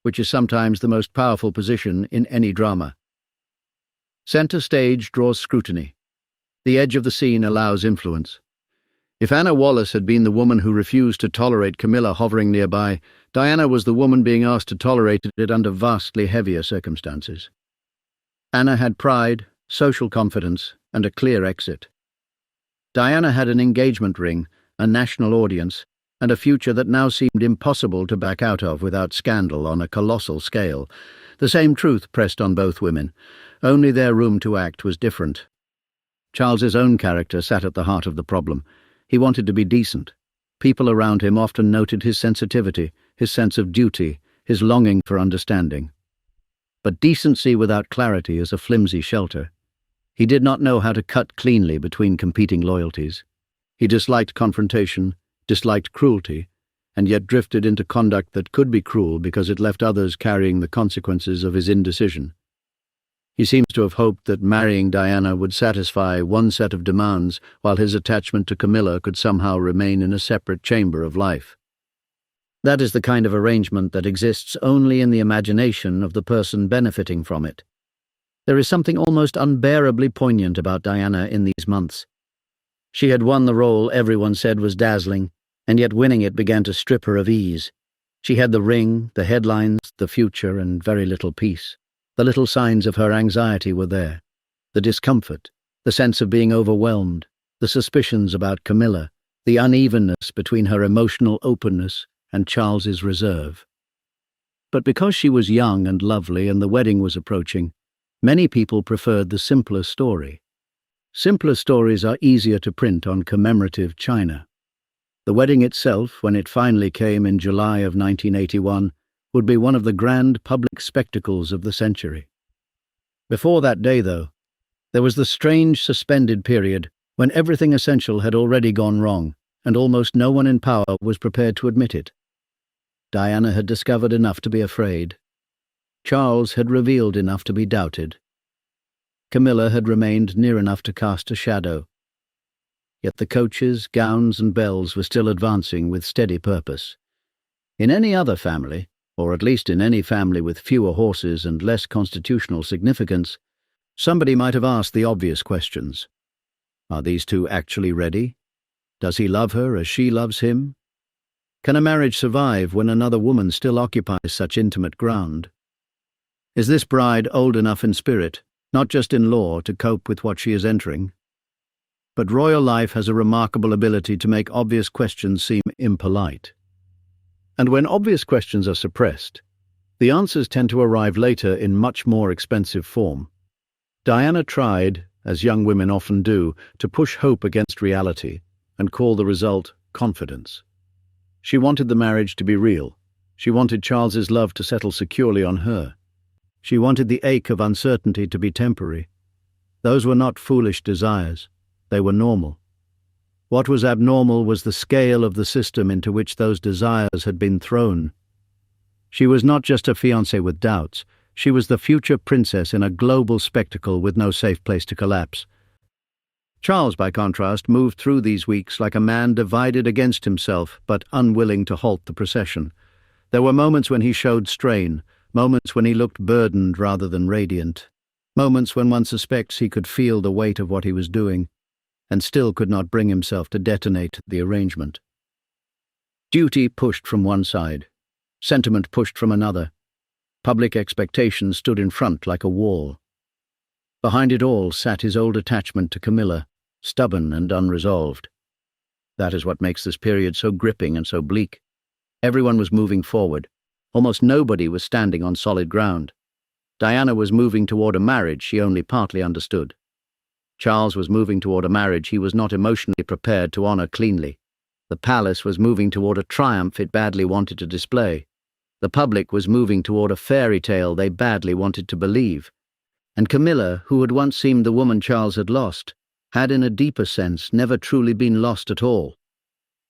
A: which is sometimes the most powerful position in any drama. Center stage draws scrutiny. The edge of the scene allows influence. If Anna Wallace had been the woman who refused to tolerate Camilla hovering nearby, Diana was the woman being asked to tolerate it under vastly heavier circumstances. Anna had pride, social confidence, and a clear exit. Diana had an engagement ring, a national audience, and a future that now seemed impossible to back out of without scandal on a colossal scale. The same truth pressed on both women, only their room to act was different. Charles's own character sat at the heart of the problem. He wanted to be decent. People around him often noted his sensitivity, his sense of duty, his longing for understanding. But decency without clarity is a flimsy shelter. He did not know how to cut cleanly between competing loyalties. He disliked confrontation, disliked cruelty, and yet drifted into conduct that could be cruel because it left others carrying the consequences of his indecision. He seems to have hoped that marrying Diana would satisfy one set of demands, while his attachment to Camilla could somehow remain in a separate chamber of life. That is the kind of arrangement that exists only in the imagination of the person benefiting from it. There is something almost unbearably poignant about Diana in these months. She had won the role everyone said was dazzling, and yet winning it began to strip her of ease. She had the ring, the headlines, the future, and very little peace. The little signs of her anxiety were there. The discomfort, the sense of being overwhelmed, the suspicions about Camilla, the unevenness between her emotional openness and Charles's reserve. But because she was young and lovely and the wedding was approaching, many people preferred the simpler story. Simpler stories are easier to print on commemorative china. The wedding itself, when it finally came in July of 1981, would be one of the grand public spectacles of the century. Before that day, though, there was the strange suspended period when everything essential had already gone wrong, and almost no one in power was prepared to admit it. Diana had discovered enough to be afraid. Charles had revealed enough to be doubted. Camilla had remained near enough to cast a shadow. Yet the coaches, gowns, and bells were still advancing with steady purpose. In any other family, or at least in any family with fewer horses and less constitutional significance, somebody might have asked the obvious questions. Are these two actually ready? Does he love her as she loves him? Can a marriage survive when another woman still occupies such intimate ground? Is this bride old enough in spirit, not just in law, to cope with what she is entering? But royal life has a remarkable ability to make obvious questions seem impolite. And when obvious questions are suppressed, the answers tend to arrive later in much more expensive form. Diana tried, as young women often do, to push hope against reality and call the result confidence. She wanted the marriage to be real. She wanted Charles's love to settle securely on her. She wanted the ache of uncertainty to be temporary. Those were not foolish desires. They were normal. What was abnormal was the scale of the system into which those desires had been thrown. She was not just a fiancée with doubts. She was the future princess in a global spectacle with no safe place to collapse. Charles, by contrast, moved through these weeks like a man divided against himself, but unwilling to halt the procession. There were moments when he showed strain, moments when he looked burdened rather than radiant, moments when one suspects he could feel the weight of what he was doing, and still could not bring himself to detonate the arrangement. Duty pushed from one side, sentiment pushed from another. Public expectation stood in front like a wall. Behind it all sat his old attachment to Camilla, stubborn and unresolved. That is what makes this period so gripping and so bleak. Everyone was moving forward. Almost nobody was standing on solid ground. Diana was moving toward a marriage she only partly understood. Charles was moving toward a marriage he was not emotionally prepared to honor cleanly. The palace was moving toward a triumph it badly wanted to display. The public was moving toward a fairy tale they badly wanted to believe. And Camilla, who had once seemed the woman Charles had lost, had in a deeper sense never truly been lost at all.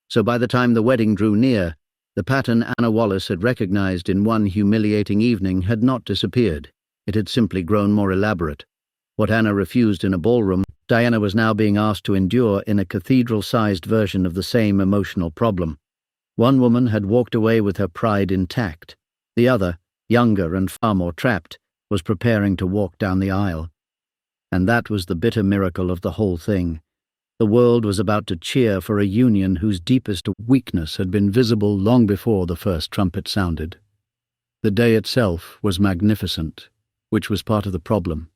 A: So by the time the wedding drew near, the pattern Anna Wallace had recognized in one humiliating evening had not disappeared. It had simply grown more elaborate. What Anna refused in a ballroom, Diana was now being asked to endure in a cathedral-sized version of the same emotional problem. One woman had walked away with her pride intact. The other, younger and far more trapped, was preparing to walk down the aisle. And that was the bitter miracle of the whole thing. The world was about to cheer for a union whose deepest weakness had been visible long before the first trumpet sounded. The day itself was magnificent, which was part of the problem.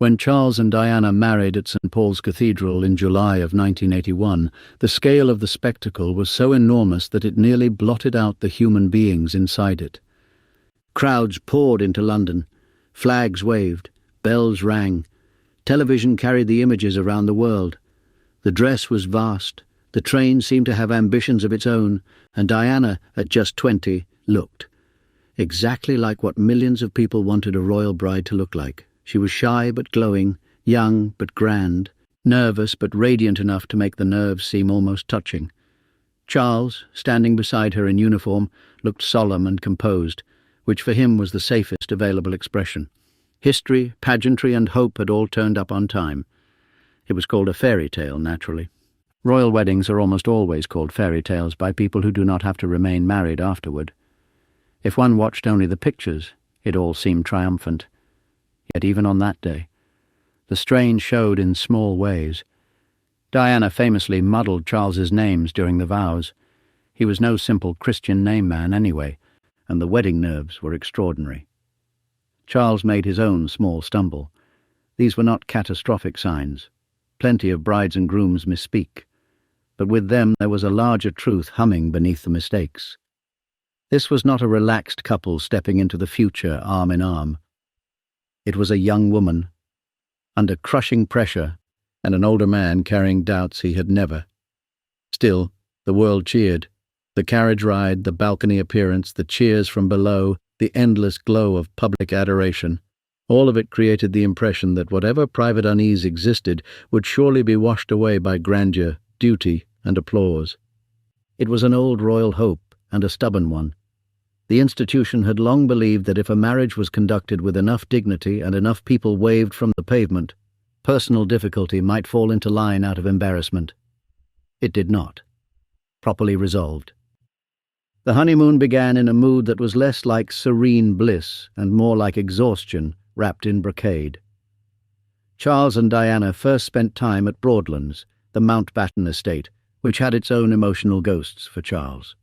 A: When Charles and Diana married at St. Paul's Cathedral in July of 1981, the scale of the spectacle was so enormous that it nearly blotted out the human beings inside it. Crowds poured into London. Flags waved. Bells rang. Television carried the images around the world. The dress was vast. The train seemed to have ambitions of its own, and Diana, at just 20, looked exactly like what millions of people wanted a royal bride to look like. She was shy but glowing, young but grand, nervous but radiant enough to make the nerves seem almost touching. Charles, standing beside her in uniform, looked solemn and composed, which for him was the safest available expression. History, pageantry, and hope had all turned up on time. It was called a fairy tale, naturally. Royal weddings are almost always called fairy tales by people who do not have to remain married afterward. If one watched only the pictures, it all seemed triumphant. Yet even on that day, the strange showed in small ways. Diana famously muddled Charles's names during the vows. He was no simple Christian name man anyway, and the wedding nerves were extraordinary. Charles made his own small stumble. These were not catastrophic signs. Plenty of brides and grooms misspeak. But with them there was a larger truth humming beneath the mistakes. This was not a relaxed couple stepping into the future arm in arm. It was a young woman, under crushing pressure, and an older man carrying doubts he had never. Still, the world cheered. The carriage ride, the balcony appearance, the cheers from below, the endless glow of public adoration, all of it created the impression that whatever private unease existed would surely be washed away by grandeur, duty, and applause. It was an old royal hope, and a stubborn one. The institution had long believed that if a marriage was conducted with enough dignity and enough people waved from the pavement, personal difficulty might fall into line out of embarrassment. It did not. Properly resolved. The honeymoon began in a mood that was less like serene bliss and more like exhaustion wrapped in brocade. Charles and Diana first spent time at Broadlands, the Mountbatten estate, which had its own emotional ghosts for Charles.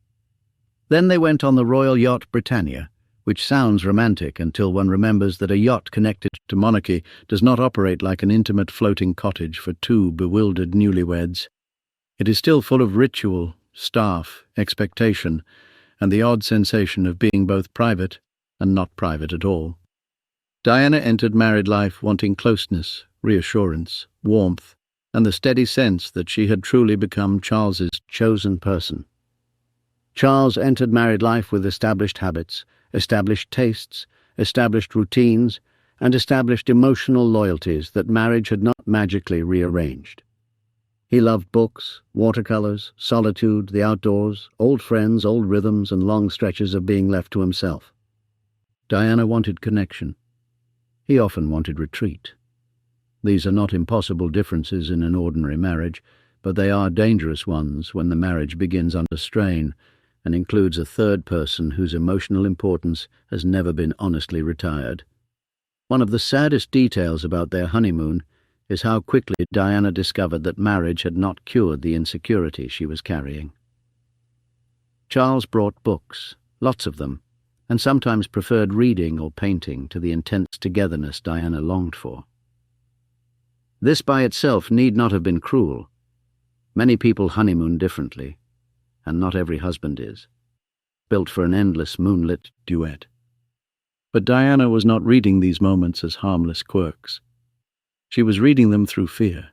A: Then they went on the royal yacht Britannia, which sounds romantic until one remembers that a yacht connected to monarchy does not operate like an intimate floating cottage for two bewildered newlyweds. It is still full of ritual, staff, expectation, and the odd sensation of being both private and not private at all. Diana entered married life wanting closeness, reassurance, warmth, and the steady sense that she had truly become Charles's chosen person. Charles entered married life with established habits, established tastes, established routines, and established emotional loyalties that marriage had not magically rearranged. He loved books, watercolors, solitude, the outdoors, old friends, old rhythms, and long stretches of being left to himself. Diana wanted connection. He often wanted retreat. These are not impossible differences in an ordinary marriage, but they are dangerous ones when the marriage begins under strain and includes a third person whose emotional importance has never been honestly retired. One of the saddest details about their honeymoon is how quickly Diana discovered that marriage had not cured the insecurity she was carrying. Charles brought books, lots of them, and sometimes preferred reading or painting to the intense togetherness Diana longed for. This by itself need not have been cruel. Many people honeymoon differently, and not every husband is, built for an endless moonlit duet. But Diana was not reading these moments as harmless quirks. She was reading them through fear.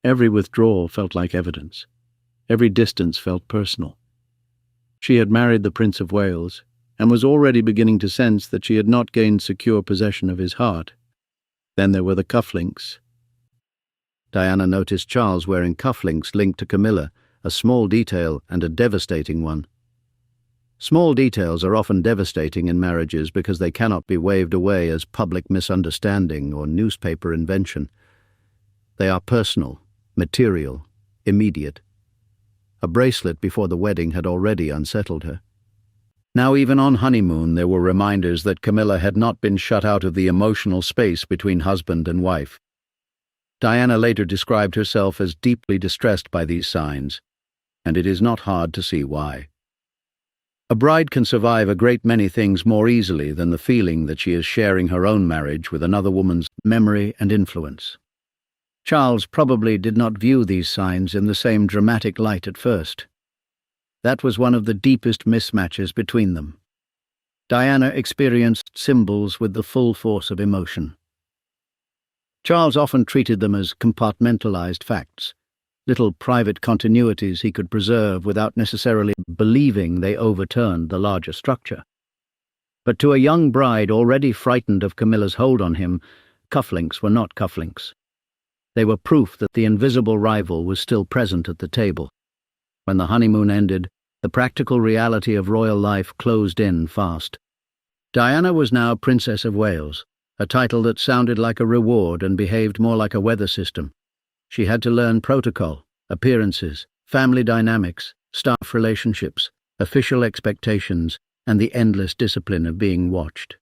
A: Every withdrawal felt like evidence. Every distance felt personal. She had married the Prince of Wales, and was already beginning to sense that she had not gained secure possession of his heart. Then there were the cufflinks. Diana noticed Charles wearing cufflinks linked to Camilla, a small detail and a devastating one. Small details are often devastating in marriages because they cannot be waved away as public misunderstanding or newspaper invention. They are personal, material, immediate. A bracelet before the wedding had already unsettled her. Now even on honeymoon there were reminders that Camilla had not been shut out of the emotional space between husband and wife. Diana later described herself as deeply distressed by these signs, and it is not hard to see why. A bride can survive a great many things more easily than the feeling that she is sharing her own marriage with another woman's memory and influence. Charles probably did not view these signs in the same dramatic light at first. That was one of the deepest mismatches between them. Diana experienced symbols with the full force of emotion. Charles often treated them as compartmentalized facts, little private continuities he could preserve without necessarily believing they overturned the larger structure. But to a young bride already frightened of Camilla's hold on him, cufflinks were not cufflinks. They were proof that the invisible rival was still present at the table. When the honeymoon ended, the practical reality of royal life closed in fast. Diana was now Princess of Wales, a title that sounded like a reward and behaved more like a weather system. She had to learn protocol, appearances, family dynamics, staff relationships, official expectations, and the endless discipline of being watched.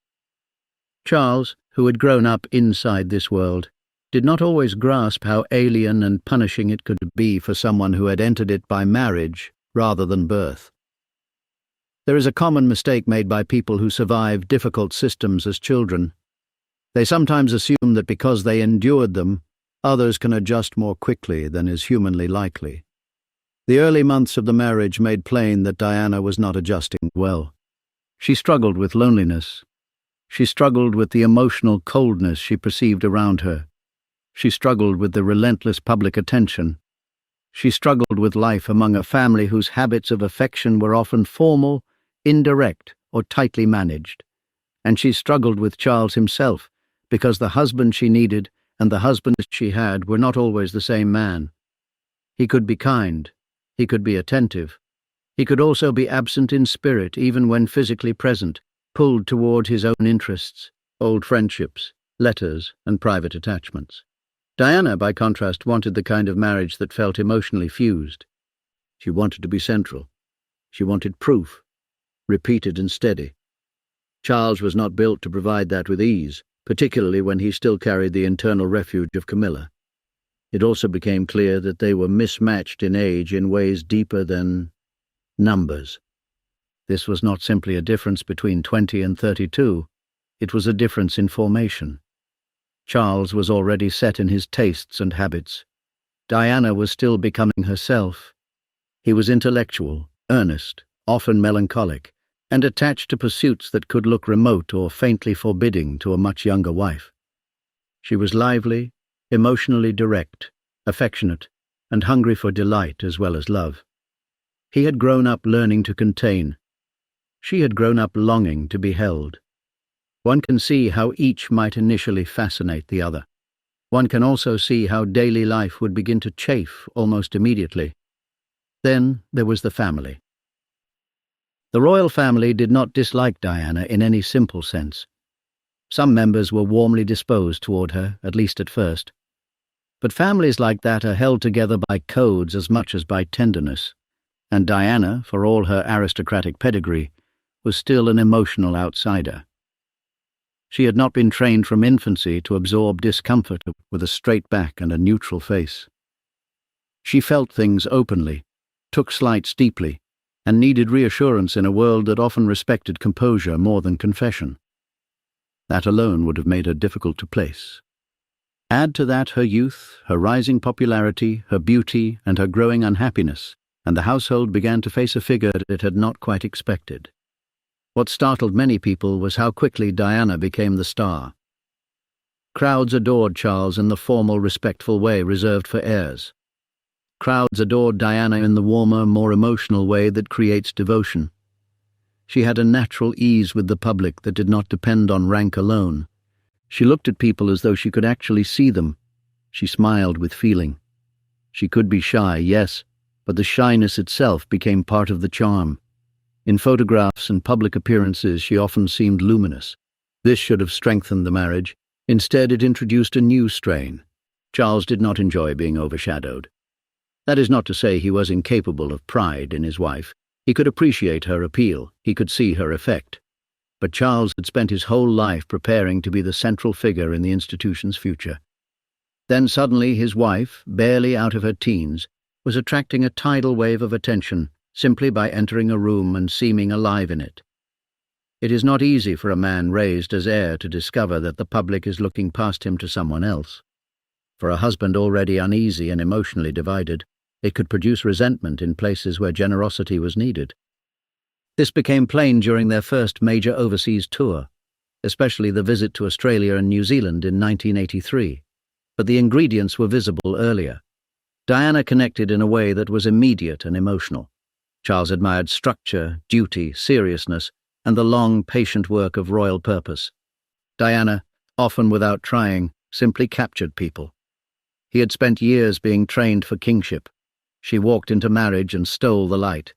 A: Charles, who had grown up inside this world, did not always grasp how alien and punishing it could be for someone who had entered it by marriage rather than birth. There is a common mistake made by people who survive difficult systems as children. They sometimes assume that because they endured them, others can adjust more quickly than is humanly likely. The early months of the marriage made plain that Diana was not adjusting well. She struggled with loneliness. She struggled with the emotional coldness she perceived around her. She struggled with the relentless public attention. She struggled with life among a family whose habits of affection were often formal, indirect, or tightly managed. And she struggled with Charles himself, because the husband she needed and the husband she had were not always the same man. He could be kind. He could be attentive. He could also be absent in spirit even when physically present, pulled toward his own interests, old friendships, letters, and private attachments. Diana, by contrast, wanted the kind of marriage that felt emotionally fused. She wanted to be central. She wanted proof, repeated and steady. Charles was not built to provide that with ease, particularly when he still carried the internal refuge of Camilla. It also became clear that they were mismatched in age in ways deeper than numbers. This was not simply a difference between 20 and 32. It was a difference in formation. Charles was already set in his tastes and habits. Diana was still becoming herself. He was intellectual, earnest, often melancholic, and attached to pursuits that could look remote or faintly forbidding to a much younger wife. She was lively, emotionally direct, affectionate, and hungry for delight as well as love. He had grown up learning to contain. She had grown up longing to be held. One can see how each might initially fascinate the other. One can also see how daily life would begin to chafe almost immediately. Then there was the family. The royal family did not dislike Diana in any simple sense. Some members were warmly disposed toward her, at least at first. But families like that are held together by codes as much as by tenderness, and Diana, for all her aristocratic pedigree, was still an emotional outsider. She had not been trained from infancy to absorb discomfort with a straight back and a neutral face. She felt things openly, took slights deeply, and needed reassurance in a world that often respected composure more than confession. That alone would have made her difficult to place. Add to that her youth, her rising popularity, her beauty, and her growing unhappiness, and the household began to face a figure it had not quite expected. What startled many people was how quickly Diana became the star. Crowds adored Charles in the formal, respectful way reserved for heirs. Crowds adored Diana in the warmer, more emotional way that creates devotion. She had a natural ease with the public that did not depend on rank alone. She looked at people as though she could actually see them. She smiled with feeling. She could be shy, yes, but the shyness itself became part of the charm. In photographs and public appearances, she often seemed luminous. This should have strengthened the marriage. Instead, it introduced a new strain. Charles did not enjoy being overshadowed. That is not to say he was incapable of pride in his wife. He could appreciate her appeal. He could see her effect. But Charles had spent his whole life preparing to be the central figure in the institution's future. Then suddenly his wife, barely out of her teens, was attracting a tidal wave of attention simply by entering a room and seeming alive in it. It is not easy for a man raised as heir to discover that the public is looking past him to someone else. For a husband already uneasy and emotionally divided, it could produce resentment in places where generosity was needed. This became plain during their first major overseas tour, especially the visit to Australia and New Zealand in 1983, but the ingredients were visible earlier. Diana connected in a way that was immediate and emotional. Charles admired structure, duty, seriousness, and the long, patient work of royal purpose. Diana, often without trying, simply captured people. He had spent years being trained for kingship. She walked into marriage and stole the light.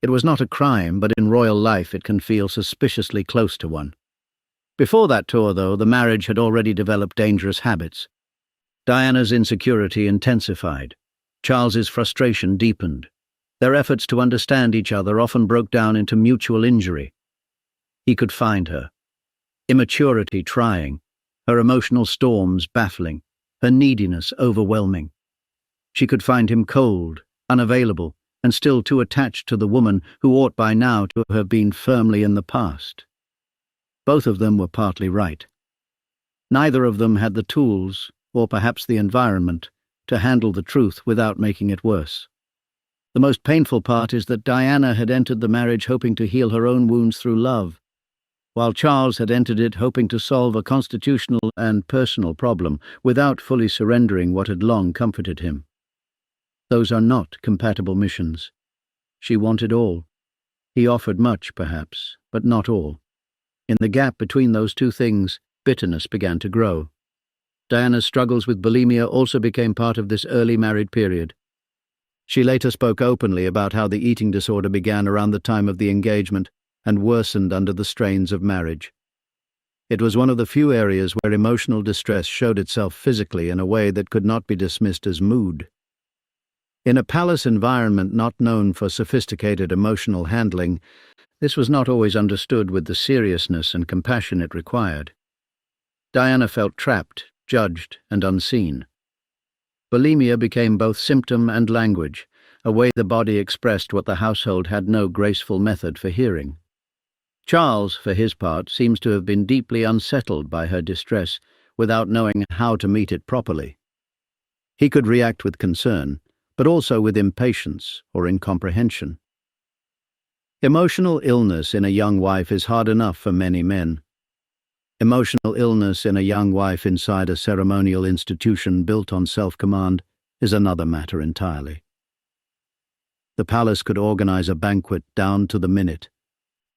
A: It was not a crime, but in royal life it can feel suspiciously close to one. Before that tour, though, the marriage had already developed dangerous habits. Diana's insecurity intensified. Charles's frustration deepened. Their efforts to understand each other often broke down into mutual injury. He could find her. Immaturity trying, her emotional storms baffling, her neediness overwhelming. She could find him cold, unavailable, and still too attached to the woman who ought by now to have been firmly in the past. Both of them were partly right. Neither of them had the tools, or perhaps the environment, to handle the truth without making it worse. The most painful part is that Diana had entered the marriage hoping to heal her own wounds through love, while Charles had entered it hoping to solve a constitutional and personal problem without fully surrendering what had long comforted him. Those are not compatible missions. She wanted all. He offered much, perhaps, but not all. In the gap between those two things, bitterness began to grow. Diana's struggles with bulimia also became part of this early married period. She later spoke openly about how the eating disorder began around the time of the engagement and worsened under the strains of marriage. It was one of the few areas where emotional distress showed itself physically in a way that could not be dismissed as mood. In a palace environment not known for sophisticated emotional handling, this was not always understood with the seriousness and compassion it required. Diana felt trapped, judged, and unseen. Bulimia became both symptom and language, a way the body expressed what the household had no graceful method for hearing. Charles, for his part, seems to have been deeply unsettled by her distress without knowing how to meet it properly. He could react with concern, but also with impatience or incomprehension. Emotional illness in a young wife is hard enough for many men. Emotional illness in a young wife inside a ceremonial institution built on self-command is another matter entirely. The palace could organize a banquet down to the minute.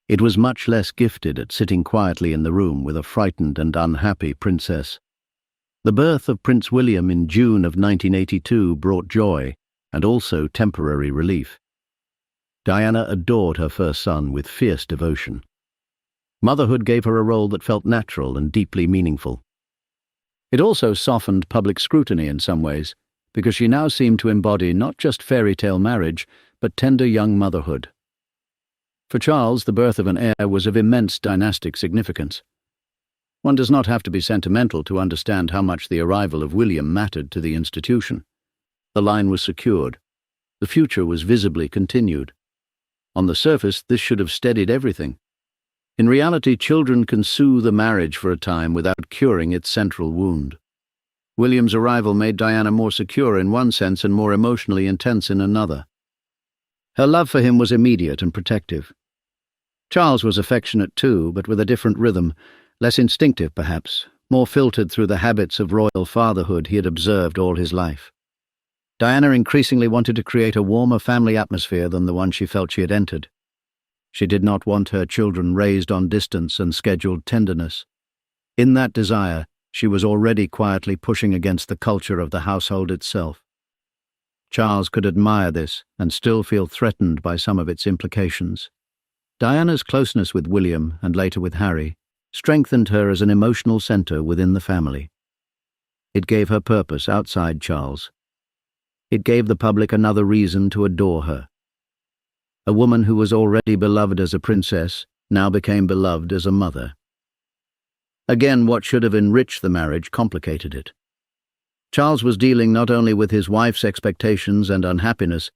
A: It was much less gifted at sitting quietly in the room with a frightened and unhappy princess. The birth of Prince William in June of 1982 brought joy and also temporary relief. Diana adored her first son with fierce devotion. Motherhood gave her a role that felt natural and deeply meaningful. It also softened public scrutiny in some ways, because she now seemed to embody not just fairy tale marriage, but tender young motherhood. For Charles, the birth of an heir was of immense dynastic significance. One does not have to be sentimental to understand how much the arrival of William mattered to the institution. The line was secured. The future was visibly continued. On the surface, this should have steadied everything. In reality, children can soothe a marriage for a time without curing its central wound. William's arrival made Diana more secure in one sense and more emotionally intense in another. Her love for him was immediate and protective. Charles was affectionate too, but with a different rhythm, less instinctive perhaps, more filtered through the habits of royal fatherhood he had observed all his life. Diana increasingly wanted to create a warmer family atmosphere than the one she felt she had entered. She did not want her children raised on distance and scheduled tenderness. In that desire, she was already quietly pushing against the culture of the household itself. Charles could admire this and still feel threatened by some of its implications. Diana's closeness with William, and later with Harry, strengthened her as an emotional center within the family. It gave her purpose outside Charles. It gave the public another reason to adore her. A woman who was already beloved as a princess now became beloved as a mother. Again, what should have enriched the marriage complicated it. Charles was dealing not only with his wife's expectations and unhappiness,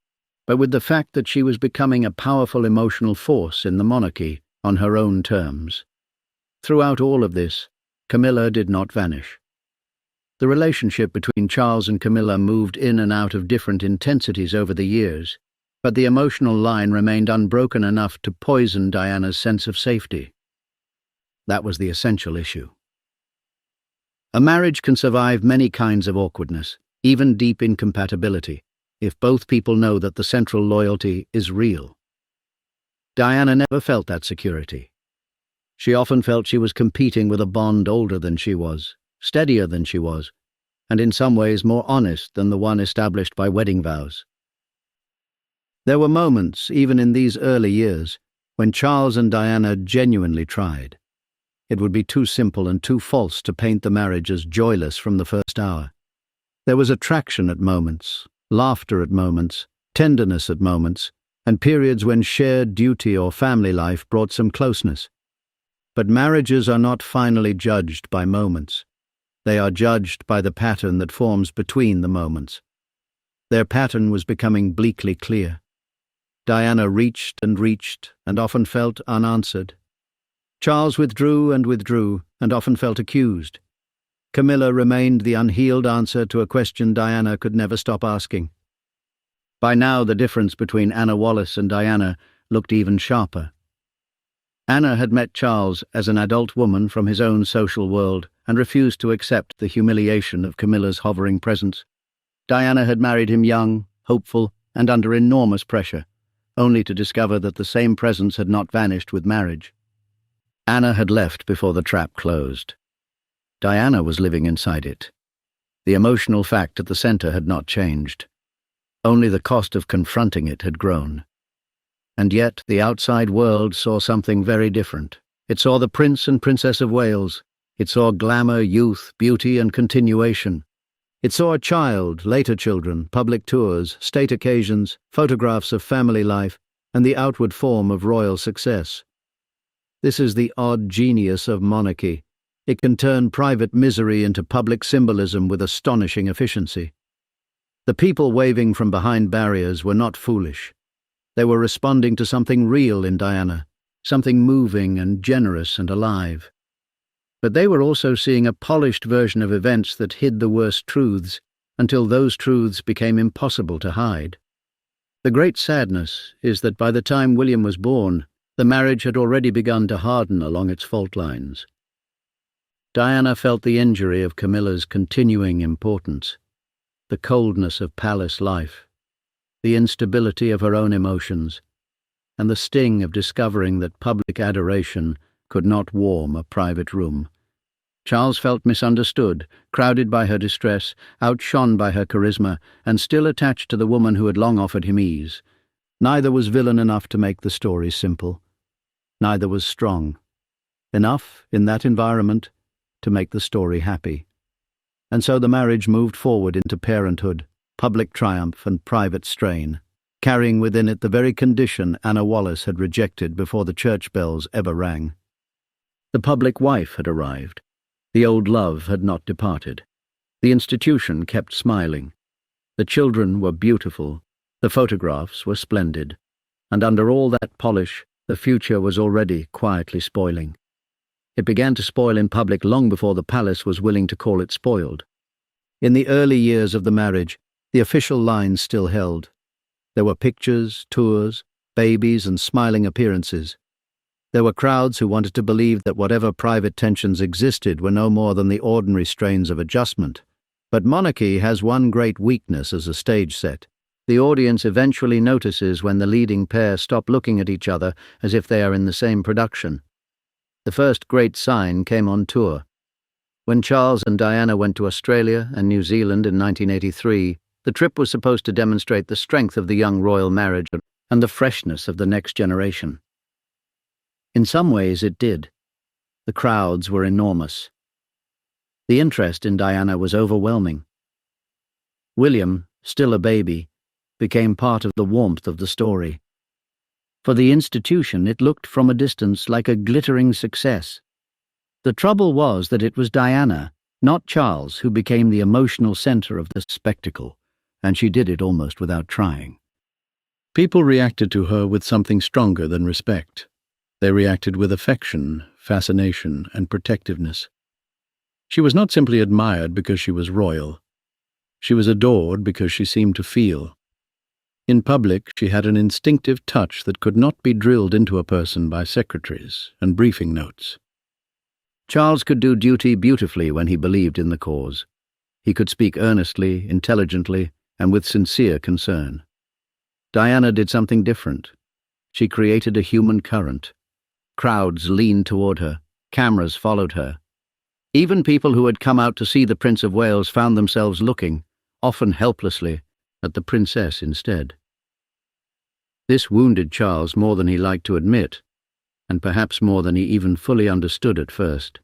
A: but with the fact that she was becoming a powerful emotional force in the monarchy on her own terms. Throughout all of this, Camilla did not vanish. The relationship between Charles and Camilla moved in and out of different intensities over the years, but the emotional line remained unbroken enough to poison Diana's sense of safety. That was the essential issue. A marriage can survive many kinds of awkwardness, even deep incompatibility, if both people know that the central loyalty is real. Diana never felt that security. She often felt she was competing with a bond older than she was, steadier than she was, and in some ways more honest than the one established by wedding vows. There were moments, even in these early years, when Charles and Diana genuinely tried. It would be too simple and too false to paint the marriage as joyless from the first hour. There was attraction at moments, laughter at moments, tenderness at moments, and periods when shared duty or family life brought some closeness. But marriages are not finally judged by moments. They are judged by the pattern that forms between the moments. Their pattern was becoming bleakly clear. Diana reached and often felt unanswered. Charles withdrew, and often felt accused. Camilla remained the unhealed answer to a question Diana could never stop asking. By now, the difference between Anna Wallace and Diana looked even sharper. Anna had met Charles as an adult woman from his own social world and refused to accept the humiliation of Camilla's hovering presence. Diana had married him young, hopeful, and under enormous pressure, only to discover that the same presence had not vanished with marriage. Anna had left before the trap closed. Diana was living inside it. The emotional fact at the center had not changed. Only the cost of confronting it had grown. And yet the outside world saw something very different. It saw the Prince and Princess of Wales. It saw glamour, youth, beauty, and continuation. It saw a child, later children, public tours, state occasions, photographs of family life, and the outward form of royal success. This is the odd genius of monarchy. It can turn private misery into public symbolism with astonishing efficiency. The people waving from behind barriers were not foolish. They were responding to something real in Diana, something moving and generous and alive. But they were also seeing a polished version of events that hid the worst truths, until those truths became impossible to hide. The great sadness is that by the time William was born, the marriage had already begun to harden along its fault lines. Diana felt the injury of Camilla's continuing importance, the coldness of palace life, the instability of her own emotions, and the sting of discovering that public adoration could not warm a private room. Charles felt misunderstood, crowded by her distress, outshone by her charisma, and still attached to the woman who had long offered him ease. Neither was villain enough to make the story simple. Neither was strong enough, in that environment, to make the story happy. And so the marriage moved forward into parenthood, public triumph and private strain, carrying within it the very condition Anna Wallace had rejected before the church bells ever rang. The public wife had arrived. The old love had not departed. The institution kept smiling. The children were beautiful. The photographs were splendid. And under all that polish, the future was already quietly spoiling. It began to spoil in public long before the palace was willing to call it spoiled. In the early years of the marriage, the official lines still held. There were pictures, tours, babies, and smiling appearances. There were crowds who wanted to believe that whatever private tensions existed were no more than the ordinary strains of adjustment. But monarchy has one great weakness as a stage set. The audience eventually notices when the leading pair stop looking at each other as if they are in the same production. The first great sign came on tour. When Charles and Diana went to Australia and New Zealand in 1983, the trip was supposed to demonstrate the strength of the young royal marriage and the freshness of the next generation. In some ways it did. The crowds were enormous. The interest in Diana was overwhelming. William, still a baby, became part of the warmth of the story. For the institution, it looked from a distance like a glittering success. The trouble was that it was Diana, not Charles, who became the emotional center of the spectacle, and she did it almost without trying. People reacted to her with something stronger than respect. They reacted with affection, fascination, and protectiveness. She was not simply admired because she was royal. She was adored because she seemed to feel. In public, she had an instinctive touch that could not be drilled into a person by secretaries and briefing notes. Charles could do duty beautifully when he believed in the cause. He could speak earnestly, intelligently, and with sincere concern. Diana did something different. She created a human current. Crowds leaned toward her. Cameras followed her. Even people who had come out to see the Prince of Wales found themselves looking, often helplessly, at the princess instead. This wounded Charles more than he liked to admit, and perhaps more than he even fully understood at first.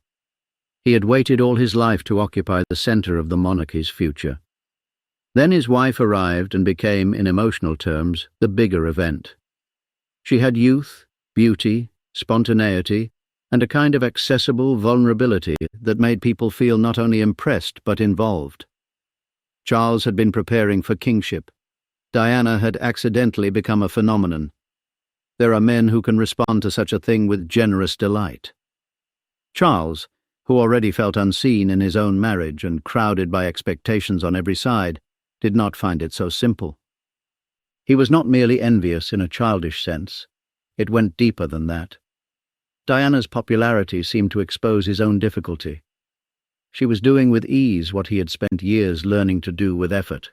A: He had waited all his life to occupy the centre of the monarchy's future. Then his wife arrived and became, in emotional terms, the bigger event. She had youth, beauty, spontaneity, and a kind of accessible vulnerability that made people feel not only impressed but involved. Charles had been preparing for kingship. Diana had accidentally become a phenomenon. There are men who can respond to such a thing with generous delight. Charles, who already felt unseen in his own marriage and crowded by expectations on every side, did not find it so simple. He was not merely envious in a childish sense. It went deeper than that. Diana's popularity seemed to expose his own difficulty. She was doing with ease what he had spent years learning to do with effort.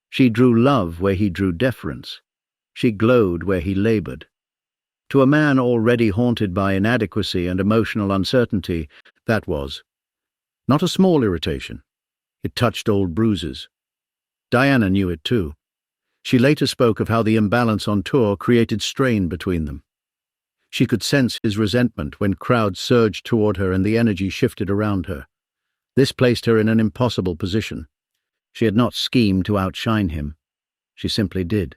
A: She drew love where he drew deference. She glowed where he labored. To a man already haunted by inadequacy and emotional uncertainty, that was not a small irritation. It touched old bruises. Diana knew it too. She later spoke of how the imbalance on tour created strain between them. She could sense his resentment when crowds surged toward her and the energy shifted around her. This placed her in an impossible position. She had not schemed to outshine him. She simply did.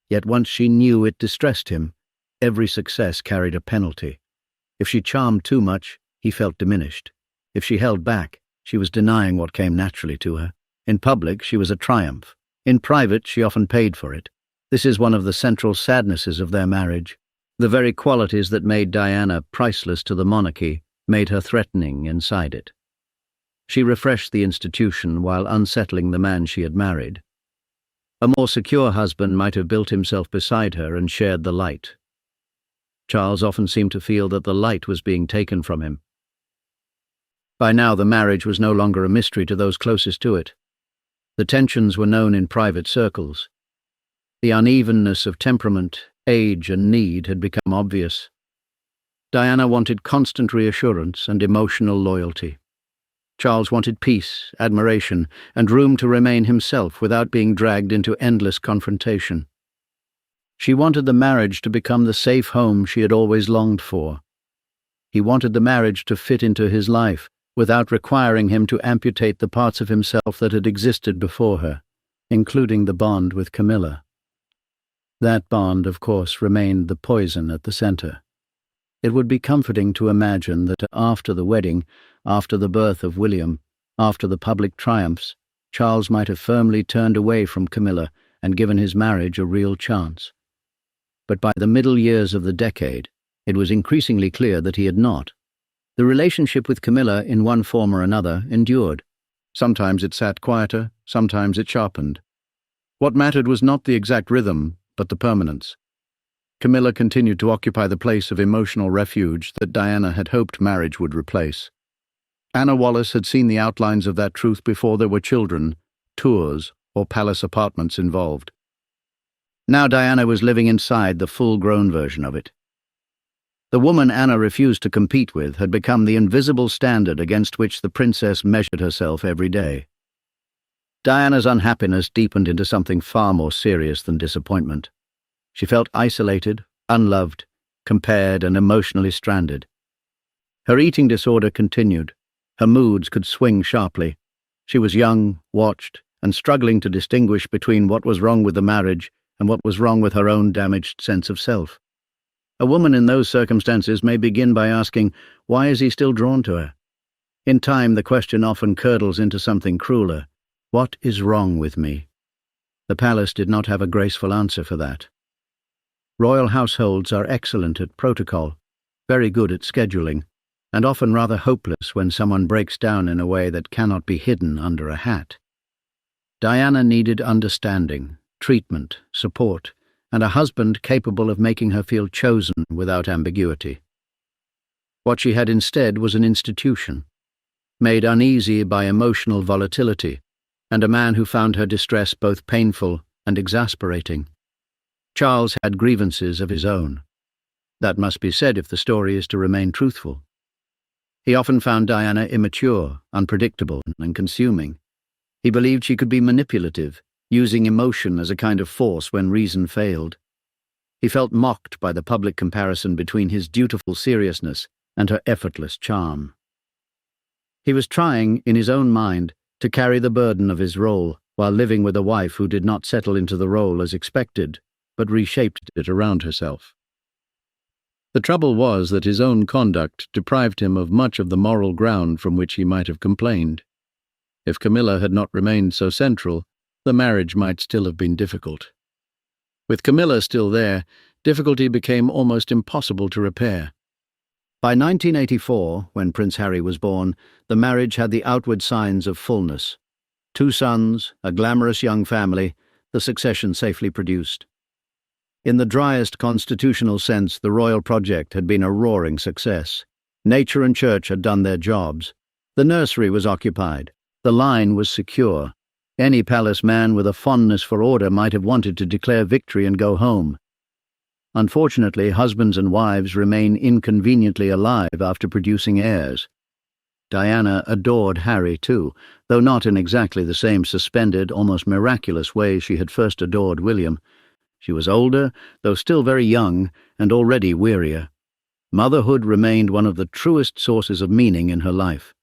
A: Yet once she knew it distressed him, every success carried a penalty. If she charmed too much, he felt diminished. If she held back, she was denying what came naturally to her. In public, she was a triumph. In private, she often paid for it. This is one of the central sadnesses of their marriage. The very qualities that made Diana priceless to the monarchy made her threatening inside it. She refreshed the institution while unsettling the man she had married. A more secure husband might have built himself beside her and shared the light. Charles often seemed to feel that the light was being taken from him. By now the marriage was no longer a mystery to those closest to it. The tensions were known in private circles. The unevenness of temperament, age, and need had become obvious. Diana wanted constant reassurance and emotional loyalty. Charles wanted peace, admiration, and room to remain himself without being dragged into endless confrontation. She wanted the marriage to become the safe home she had always longed for. He wanted the marriage to fit into his life, without requiring him to amputate the parts of himself that had existed before her, including the bond with Camilla. That bond, of course, remained the poison at the center. It would be comforting to imagine that after the wedding, after the birth of William, after the public triumphs, Charles might have firmly turned away from Camilla and given his marriage a real chance. But by the middle years of the decade, it was increasingly clear that he had not. The relationship with Camilla, in one form or another, endured. Sometimes it sat quieter, sometimes it sharpened. What mattered was not the exact rhythm, but the permanence. Camilla continued to occupy the place of emotional refuge that Diana had hoped marriage would replace. Anna Wallace had seen the outlines of that truth before there were children, tours, or palace apartments involved. Now Diana was living inside the full-grown version of it. The woman Anna refused to compete with had become the invisible standard against which the princess measured herself every day. Diana's unhappiness deepened into something far more serious than disappointment. She felt isolated, unloved, compared, and emotionally stranded. Her eating disorder continued. Her moods could swing sharply. She was young, watched, and struggling to distinguish between what was wrong with the marriage and what was wrong with her own damaged sense of self. A woman in those circumstances may begin by asking, why is he still drawn to her? In time, the question often curdles into something crueler. What is wrong with me? The palace did not have a graceful answer for that. Royal households are excellent at protocol, very good at scheduling, and often rather hopeless when someone breaks down in a way that cannot be hidden under a hat. Diana needed understanding, treatment, support, and a husband capable of making her feel chosen without ambiguity. What she had instead was an institution, made uneasy by emotional volatility, and a man who found her distress both painful and exasperating. Charles had grievances of his own. That must be said if the story is to remain truthful. He often found Diana immature, unpredictable, and consuming. He believed she could be manipulative, using emotion as a kind of force when reason failed. He felt mocked by the public comparison between his dutiful seriousness and her effortless charm. He was trying, in his own mind, to carry the burden of his role while living with a wife who did not settle into the role as expected, but reshaped it around herself. The trouble was that his own conduct deprived him of much of the moral ground from which he might have complained. If Camilla had not remained so central, the marriage might still have been difficult. With Camilla still there, difficulty became almost impossible to repair. By 1984, when Prince Harry was born, the marriage had the outward signs of fullness. 2 sons, a glamorous young family, the succession safely produced. In the driest constitutional sense, the royal project had been a roaring success. Nature and church had done their jobs. The nursery was occupied. The line was secure. Any palace man with a fondness for order might have wanted to declare victory and go home. Unfortunately, husbands and wives remain inconveniently alive after producing heirs. Diana adored Harry too, though not in exactly the same suspended, almost miraculous way she had first adored William. She was older, though still very young, and already wearier. Motherhood remained one of the truest sources of meaning in her life.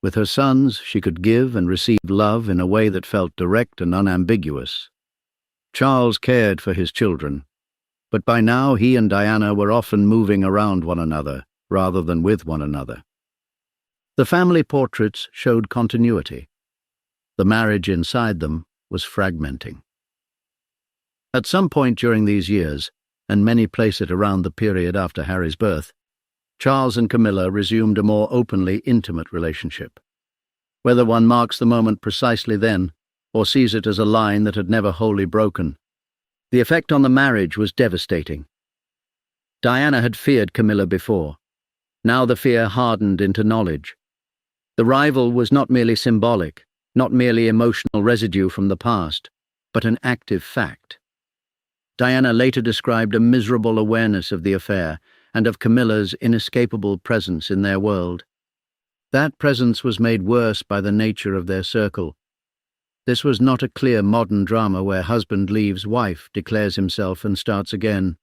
A: With her sons, she could give and receive love in a way that felt direct and unambiguous. Charles cared for his children, but by now he and Diana were often moving around one another, rather than with one another. The family portraits showed continuity. The marriage inside them was fragmenting. At some point during these years, and many place it around the period after Harry's birth, Charles and Camilla resumed a more openly intimate relationship. Whether one marks the moment precisely then, or sees it as a line that had never wholly broken, the effect on the marriage was devastating. Diana had feared Camilla before. Now the fear hardened into knowledge. The rival was not merely symbolic, not merely emotional residue from the past, but an active fact. Diana later described a miserable awareness of the affair and of Camilla's inescapable presence in their world. That presence was made worse by the nature of their circle. This was not a clear modern drama where husband leaves wife, declares himself and starts again.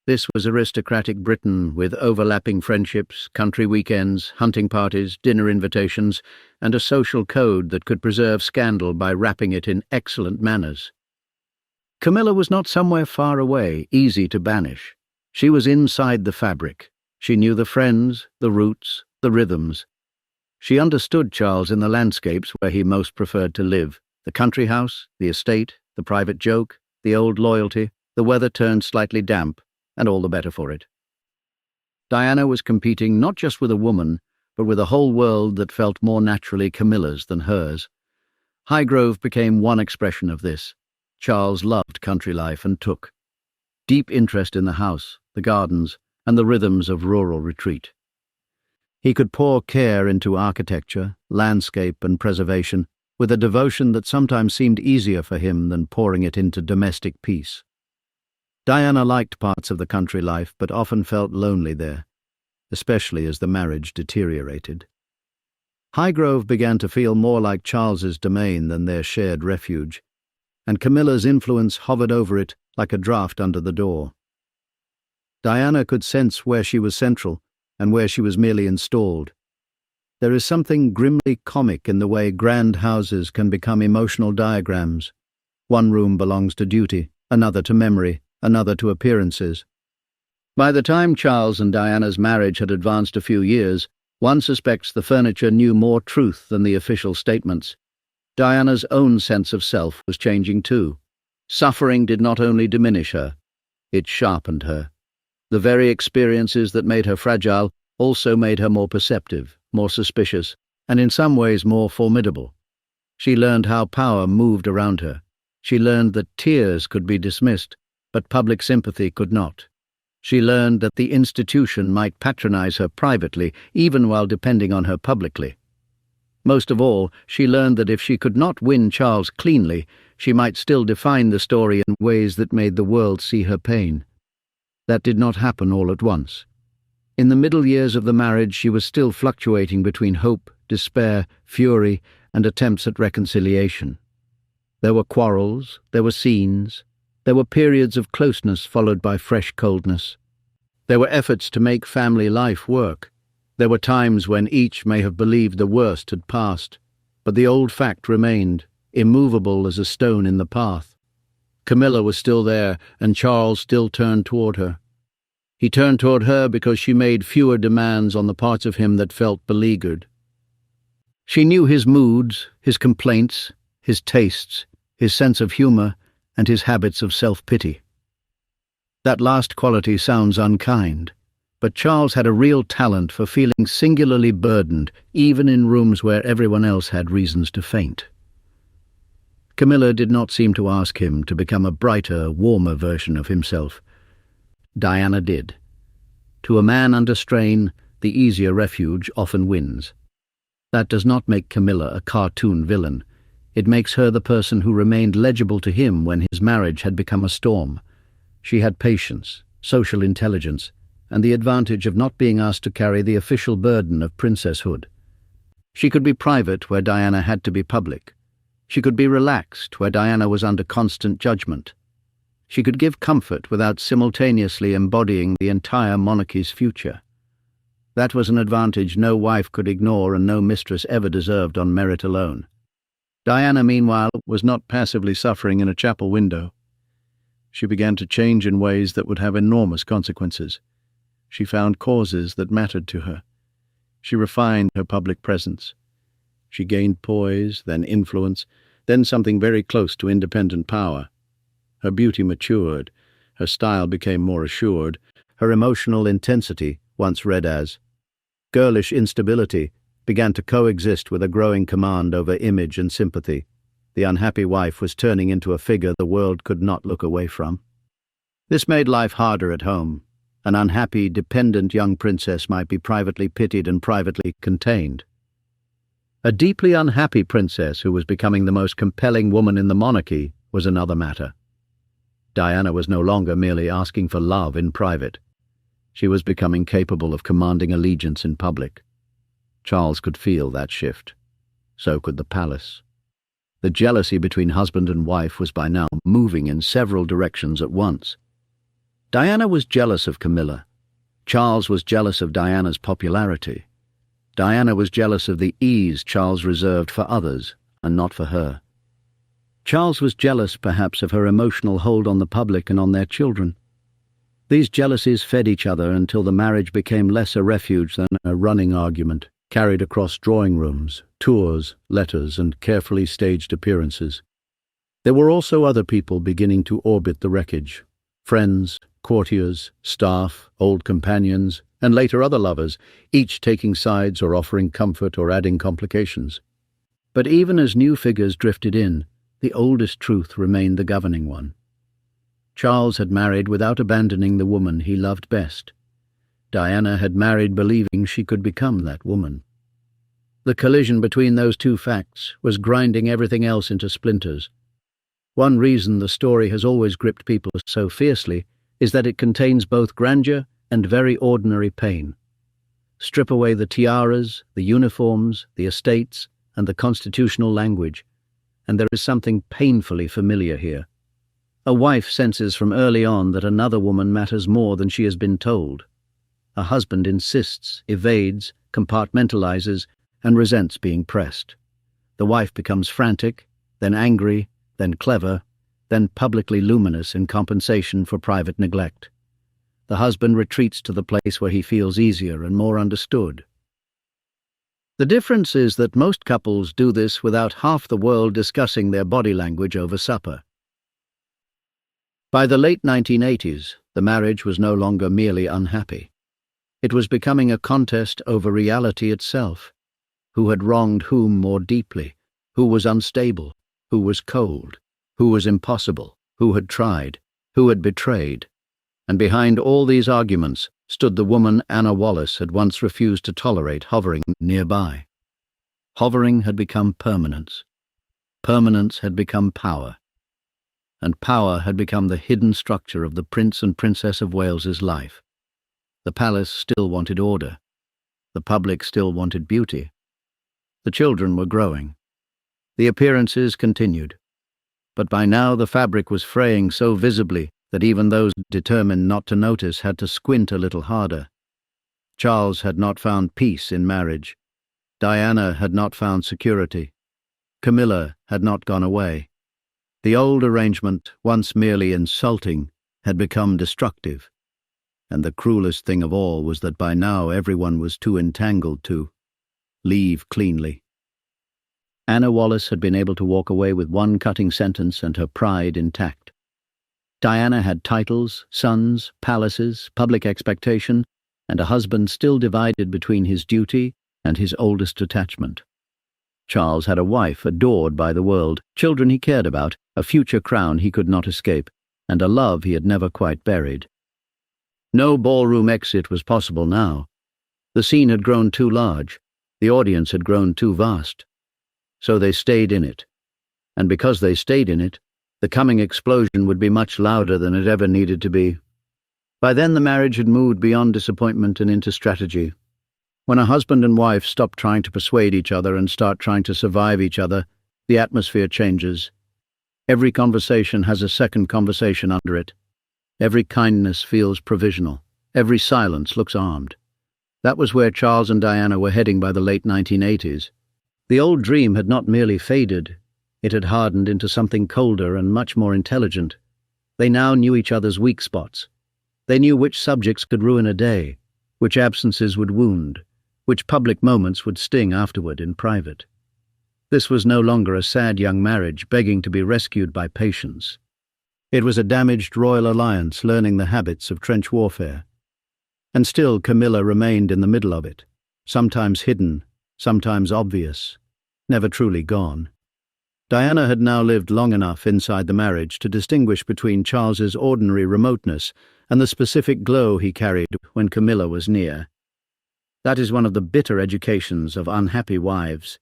A: This was aristocratic Britain with overlapping friendships, country weekends, hunting parties, dinner invitations, and a social code that could preserve scandal by wrapping it in excellent manners. Camilla was not somewhere far away, easy to banish. She was inside the fabric. She knew the friends, the roots, the rhythms. She understood Charles in the landscapes where he most preferred to live, the country house, the estate, the private joke, the old loyalty, the weather turned slightly damp, and all the better for it. Diana was competing not just with a woman, but with a whole world that felt more naturally Camilla's than hers. Highgrove became one expression of this. Charles loved country life and took deep interest in the house, the gardens, and the rhythms of rural retreat. He could pour care into architecture, landscape, and preservation with a devotion that sometimes seemed easier for him than pouring it into domestic peace. Diana liked parts of the country life, but often felt lonely there, especially as the marriage deteriorated. Highgrove began to feel more like Charles's domain than their shared refuge, and Camilla's influence hovered over it like a draught under the door. Diana could sense where she was central and where she was merely installed. There is something grimly comic in the way grand houses can become emotional diagrams. One room belongs to duty, another to memory, another to appearances. By the time Charles and Diana's marriage had advanced a few years, one suspects the furniture knew more truth than the official statements. Diana's own sense of self was changing too. Suffering did not only diminish her, it sharpened her. The very experiences that made her fragile also made her more perceptive, more suspicious, and in some ways more formidable. She learned how power moved around her. She learned that tears could be dismissed, but public sympathy could not. She learned that the institution might patronize her privately, even while depending on her publicly. Most of all, she learned that if she could not win Charles cleanly, she might still define the story in ways that made the world see her pain. That did not happen all at once. In the middle years of the marriage, she was still fluctuating between hope, despair, fury, and attempts at reconciliation. There were quarrels, there were scenes, there were periods of closeness followed by fresh coldness. There were efforts to make family life work. There were times when each may have believed the worst had passed, but the old fact remained, immovable as a stone in the path. Camilla was still there, and Charles still turned toward her. He turned toward her because she made fewer demands on the parts of him that felt beleaguered. She knew his moods, his complaints, his tastes, his sense of humor, and his habits of self-pity. That last quality sounds unkind, but Charles had a real talent for feeling singularly burdened, even in rooms where everyone else had reasons to faint. Camilla did not seem to ask him to become a brighter, warmer version of himself. Diana did. To a man under strain, the easier refuge often wins. That does not make Camilla a cartoon villain. It makes her the person who remained legible to him when his marriage had become a storm. She had patience, social intelligence, and the advantage of not being asked to carry the official burden of princesshood. She could be private where Diana had to be public. She could be relaxed where Diana was under constant judgment. She could give comfort without simultaneously embodying the entire monarchy's future. That was an advantage no wife could ignore and no mistress ever deserved on merit alone. Diana, meanwhile, was not passively suffering in a chapel window. She began to change in ways that would have enormous consequences. She found causes that mattered to her. She refined her public presence. She gained poise, then influence, then something very close to independent power. Her beauty matured, her style became more assured, her emotional intensity, once read as girlish instability, began to coexist with a growing command over image and sympathy. The unhappy wife was turning into a figure the world could not look away from. This made life harder at home. An unhappy, dependent young princess might be privately pitied and privately contained. A deeply unhappy princess who was becoming the most compelling woman in the monarchy was another matter. Diana was no longer merely asking for love in private. She was becoming capable of commanding allegiance in public. Charles could feel that shift. So could the palace. The jealousy between husband and wife was by now moving in several directions at once. Diana was jealous of Camilla. Charles was jealous of Diana's popularity. Diana was jealous of the ease Charles reserved for others, and not for her. Charles was jealous, perhaps, of her emotional hold on the public and on their children. These jealousies fed each other until the marriage became less a refuge than a running argument, carried across drawing rooms, tours, letters, and carefully staged appearances. There were also other people beginning to orbit the wreckage. Friends, courtiers, staff, old companions, and later other lovers, each taking sides or offering comfort or adding complications. But even as new figures drifted in, the oldest truth remained the governing one. Charles had married without abandoning the woman he loved best. Diana had married believing she could become that woman. The collision between those two facts was grinding everything else into splinters. One reason the story has always gripped people so fiercely is that it contains both grandeur and very ordinary pain. Strip away the tiaras, the uniforms, the estates, and the constitutional language, and there is something painfully familiar here. A wife senses from early on that another woman matters more than she has been told. A husband insists, evades, compartmentalizes, and resents being pressed. The wife becomes frantic, then angry, then clever, then publicly luminous in compensation for private neglect. The husband retreats to the place where he feels easier and more understood. The difference is that most couples do this without half the world discussing their body language over supper. By the late 1980s, the marriage was no longer merely unhappy. It was becoming a contest over reality itself. Who had wronged whom more deeply? Who was unstable? Who was cold? Who was impossible? Who had tried? Who had betrayed? And behind all these arguments stood the woman Anna Wallace had once refused to tolerate hovering nearby. Hovering had become permanence. Permanence had become power. And power had become the hidden structure of the Prince and Princess of Wales's life. The palace still wanted order. The public still wanted beauty. The children were growing. The appearances continued. But by now the fabric was fraying so visibly that even those determined not to notice had to squint a little harder. Charles had not found peace in marriage. Diana had not found security. Camilla had not gone away. The old arrangement, once merely insulting, had become destructive. And the cruelest thing of all was that by now everyone was too entangled to leave cleanly. Anna Wallace had been able to walk away with one cutting sentence and her pride intact. Diana had titles, sons, palaces, public expectation, and a husband still divided between his duty and his oldest attachment. Charles had a wife adored by the world, children he cared about, a future crown he could not escape, and a love he had never quite buried. No ballroom exit was possible now. The scene had grown too large. The audience had grown too vast. So they stayed in it. And because they stayed in it, the coming explosion would be much louder than it ever needed to be. By then the marriage had moved beyond disappointment and into strategy. When a husband and wife stop trying to persuade each other and start trying to survive each other, the atmosphere changes. Every conversation has a second conversation under it. Every kindness feels provisional. Every silence looks armed. That was where Charles and Diana were heading by the late 1980s. The old dream had not merely faded, it had hardened into something colder and much more intelligent. They now knew each other's weak spots. They knew which subjects could ruin a day, which absences would wound, which public moments would sting afterward in private. This was no longer a sad young marriage begging to be rescued by patience. It was a damaged royal alliance learning the habits of trench warfare. And still Camilla remained in the middle of it, sometimes hidden, sometimes obvious, never truly gone. Diana had now lived long enough inside the marriage to distinguish between Charles's ordinary remoteness and the specific glow he carried when Camilla was near. That is one of the bitter educations of unhappy wives.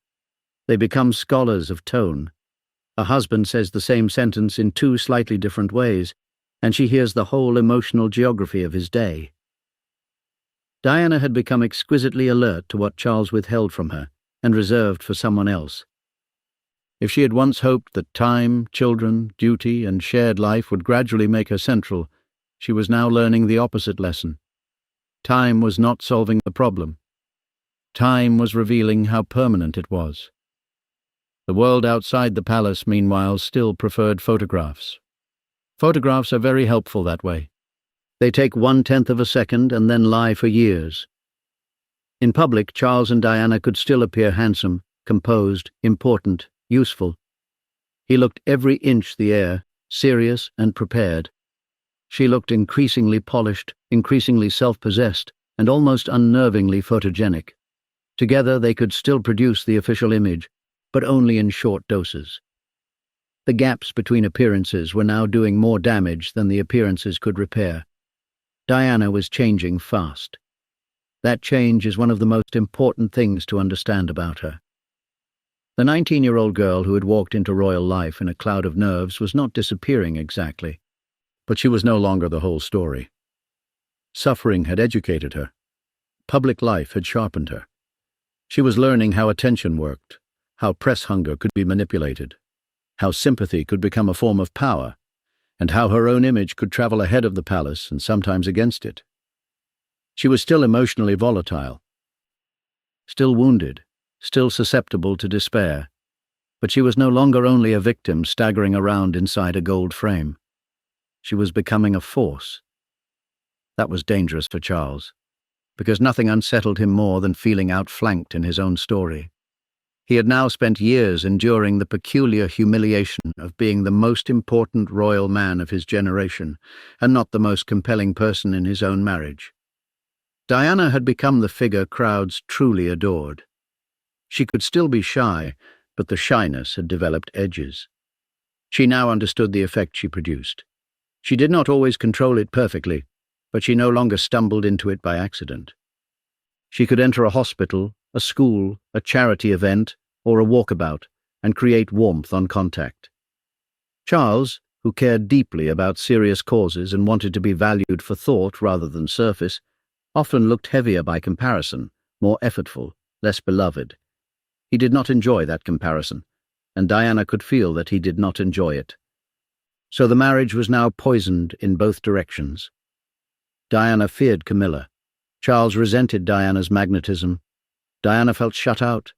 A: They become scholars of tone. A husband says the same sentence in two slightly different ways, and she hears the whole emotional geography of his day. Diana had become exquisitely alert to what Charles withheld from her and reserved for someone else. If she had once hoped that time, children, duty, and shared life would gradually make her central, she was now learning the opposite lesson. Time was not solving the problem. Time was revealing how permanent it was. The world outside the palace, meanwhile, still preferred photographs. Photographs are very helpful that way. They take 1/10 of a second and then lie for years. In public, Charles and Diana could still appear handsome, composed, important, useful. He looked every inch the heir, serious and prepared. She looked increasingly polished, increasingly self-possessed, and almost unnervingly photogenic. Together they could still produce the official image, but only in short doses. The gaps between appearances were now doing more damage than the appearances could repair. Diana was changing fast. That change is one of the most important things to understand about her. The 19-year-old girl who had walked into royal life in a cloud of nerves was not disappearing exactly, but she was no longer the whole story. Suffering had educated her. Public life had sharpened her. She was learning how attention worked, how press hunger could be manipulated, how sympathy could become a form of power, and how her own image could travel ahead of the palace and sometimes against it. She was still emotionally volatile, still wounded, still susceptible to despair, but she was no longer only a victim staggering around inside a gold frame. She was becoming a force. That was dangerous for Charles, because nothing unsettled him more than feeling outflanked in his own story. He had now spent years enduring the peculiar humiliation of being the most important royal man of his generation, and not the most compelling person in his own marriage. Diana had become the figure crowds truly adored. She could still be shy, but the shyness had developed edges. She now understood the effect she produced. She did not always control it perfectly, but she no longer stumbled into it by accident. She could enter a hospital, a school, a charity event, or a walkabout and create warmth on contact. Charles, who cared deeply about serious causes and wanted to be valued for thought rather than surface, often looked heavier by comparison, more effortful, less beloved. He did not enjoy that comparison, and Diana could feel that he did not enjoy it. So the marriage was now poisoned in both directions. Diana feared Camilla. Charles resented Diana's magnetism. Diana felt shut out.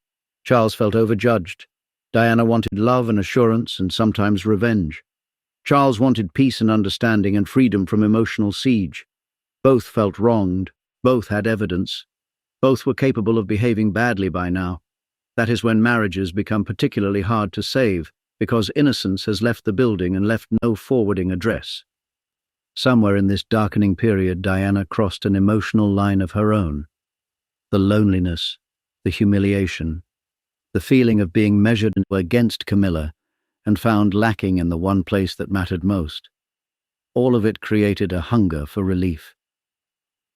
A: Charles felt overjudged. Diana wanted love and assurance and sometimes revenge. Charles wanted peace and understanding and freedom from emotional siege. Both felt wronged. Both had evidence. Both were capable of behaving badly by now. That is when marriages become particularly hard to save, because innocence has left the building and left no forwarding address. Somewhere in this darkening period, Diana crossed an emotional line of her own. The loneliness, the humiliation, the feeling of being measured against Camilla, and found lacking in the one place that mattered most. All of it created a hunger for relief.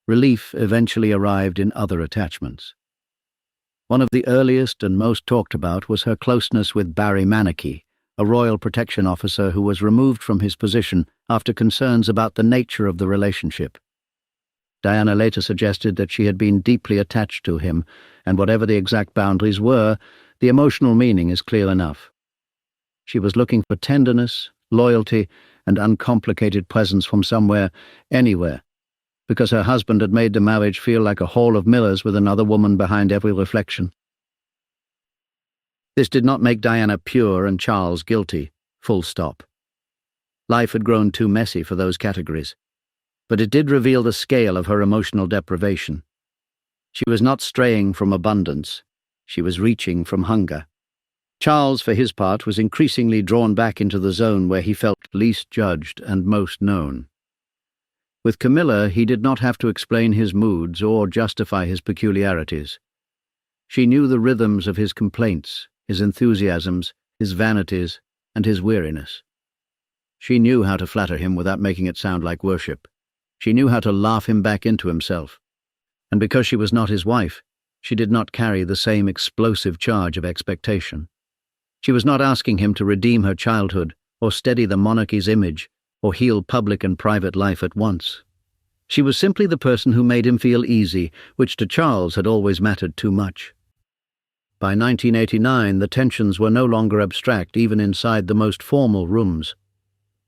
A: Relief eventually arrived in other attachments. One of the earliest and most talked about was her closeness with Barry Manakee, a Royal Protection Officer who was removed from his position after concerns about the nature of the relationship. Diana later suggested that she had been deeply attached to him, and whatever the exact boundaries were, the emotional meaning is clear enough. She was looking for tenderness, loyalty, and uncomplicated presence from somewhere, anywhere, because her husband had made the marriage feel like a hall of mirrors with another woman behind every reflection. This did not make Diana pure and Charles guilty, full stop. Life had grown too messy for those categories, but it did reveal the scale of her emotional deprivation. She was not straying from abundance, she was reaching from hunger. Charles, for his part, was increasingly drawn back into the zone where he felt least judged and most known. With Camilla, he did not have to explain his moods or justify his peculiarities. She knew the rhythms of his complaints, his enthusiasms, his vanities, and his weariness. She knew how to flatter him without making it sound like worship. She knew how to laugh him back into himself. And because she was not his wife, she did not carry the same explosive charge of expectation. She was not asking him to redeem her childhood, or steady the monarchy's image, or heal public and private life at once. She was simply the person who made him feel easy, which to Charles had always mattered too much. By 1989, the tensions were no longer abstract even inside the most formal rooms.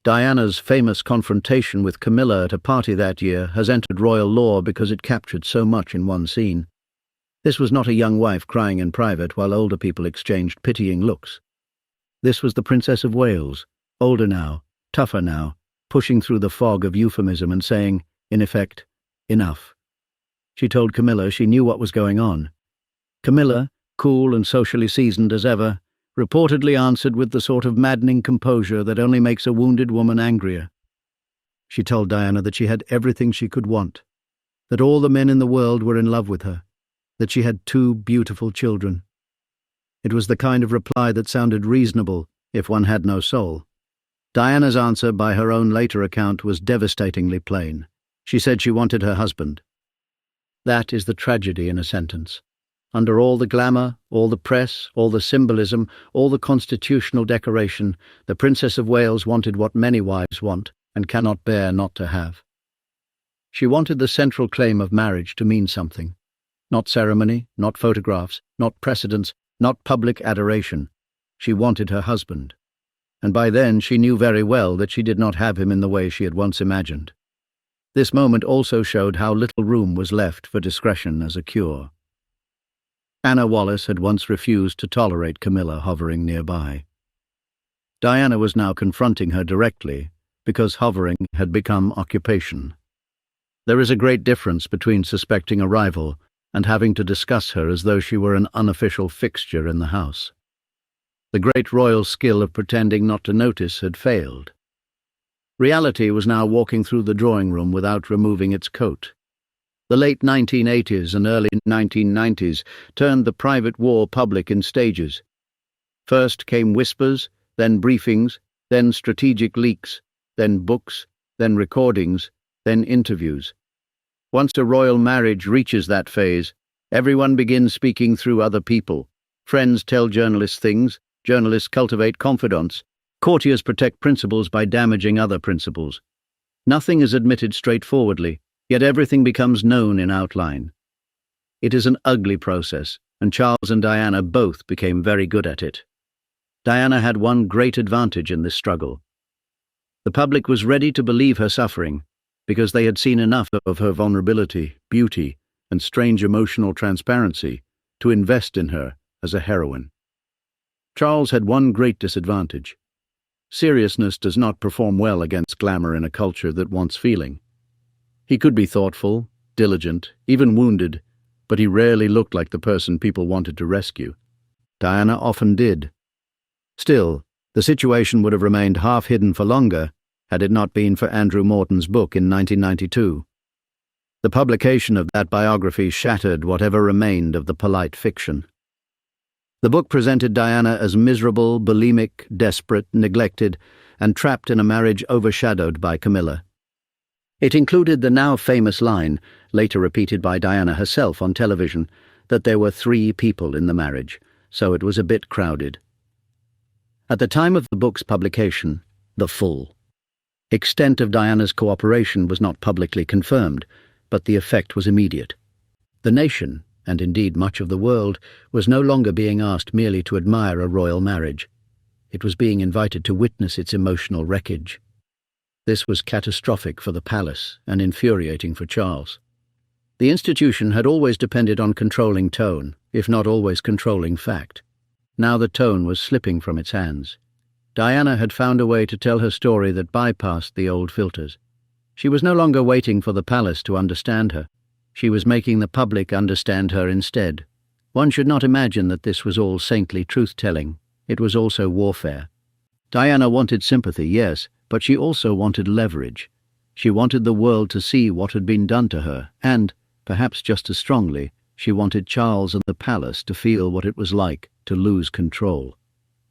A: Diana's famous confrontation with Camilla at a party that year has entered royal lore because it captured so much in one scene. This was not a young wife crying in private while older people exchanged pitying looks. This was the Princess of Wales, older now, tougher now, pushing through the fog of euphemism and saying, in effect, enough. She told Camilla she knew what was going on. Camilla, cool and socially seasoned as ever, reportedly answered with the sort of maddening composure that only makes a wounded woman angrier. She told Diana that she had everything she could want, that all the men in the world were in love with her, that she had 2 beautiful children. It was the kind of reply that sounded reasonable if one had no soul. Diana's answer, by her own later account, was devastatingly plain. She said she wanted her husband. That is the tragedy in a sentence. Under all the glamour, all the press, all the symbolism, all the constitutional decoration, the Princess of Wales wanted what many wives want and cannot bear not to have. She wanted the central claim of marriage to mean something. Not ceremony, not photographs, not precedents, not public adoration. She wanted her husband. And by then she knew very well that she did not have him in the way she had once imagined. This moment also showed how little room was left for discretion as a cure. Anna Wallace had once refused to tolerate Camilla hovering nearby. Diana was now confronting her directly, because hovering had become occupation. There is a great difference between suspecting a rival and having to discuss her as though she were an unofficial fixture in the house. The great royal skill of pretending not to notice had failed. Reality was now walking through the drawing room without removing its coat. The late 1980s and early 1990s turned the private war public in stages. First came whispers, then briefings, then strategic leaks, then books, then recordings, then interviews. Once a royal marriage reaches that phase, everyone begins speaking through other people, Friends tell journalists things, journalists cultivate confidants, courtiers protect principles by damaging other principles. Nothing is admitted straightforwardly, yet everything becomes known in outline. It is an ugly process, and Charles and Diana both became very good at it. Diana had one great advantage in this struggle. The public was ready to believe her suffering, because they had seen enough of her vulnerability, beauty, and strange emotional transparency to invest in her as a heroine. Charles had one great disadvantage. Seriousness does not perform well against glamour in a culture that wants feeling. He could be thoughtful, diligent, even wounded, but he rarely looked like the person people wanted to rescue. Diana often did. Still, the situation would have remained half hidden for longer had it not been for Andrew Morton's book in 1992. The publication of that biography shattered whatever remained of the polite fiction. The book presented Diana as miserable, bulimic, desperate, neglected, and trapped in a marriage overshadowed by Camilla. It included the now famous line, later repeated by Diana herself on television, that there were 3 people in the marriage, so it was a bit crowded. At the time of the book's publication, the full extent of Diana's cooperation was not publicly confirmed, but the effect was immediate. The nation, and indeed much of the world, was no longer being asked merely to admire a royal marriage. It was being invited to witness its emotional wreckage. This was catastrophic for the palace and infuriating for Charles. The institution had always depended on controlling tone, if not always controlling fact. Now the tone was slipping from its hands. Diana had found a way to tell her story that bypassed the old filters. She was no longer waiting for the palace to understand her. She was making the public understand her instead. One should not imagine that this was all saintly truth-telling. It was also warfare. Diana wanted sympathy, yes, but she also wanted leverage. She wanted the world to see what had been done to her, and, perhaps just as strongly, she wanted Charles and the palace to feel what it was like to lose control.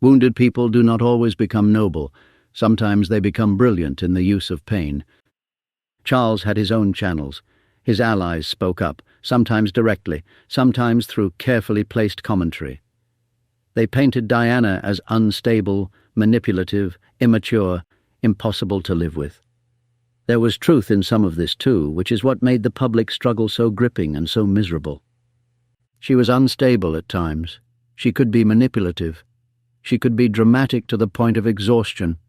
A: Wounded people do not always become noble. Sometimes they become brilliant in the use of pain. Charles had his own channels. His allies spoke up, sometimes directly, sometimes through carefully placed commentary. They painted Diana as unstable, manipulative, immature, impossible to live with. There was truth in some of this too, which is what made the public struggle so gripping and so miserable. She was unstable at times. She could be manipulative. She could be dramatic to the point of exhaustion.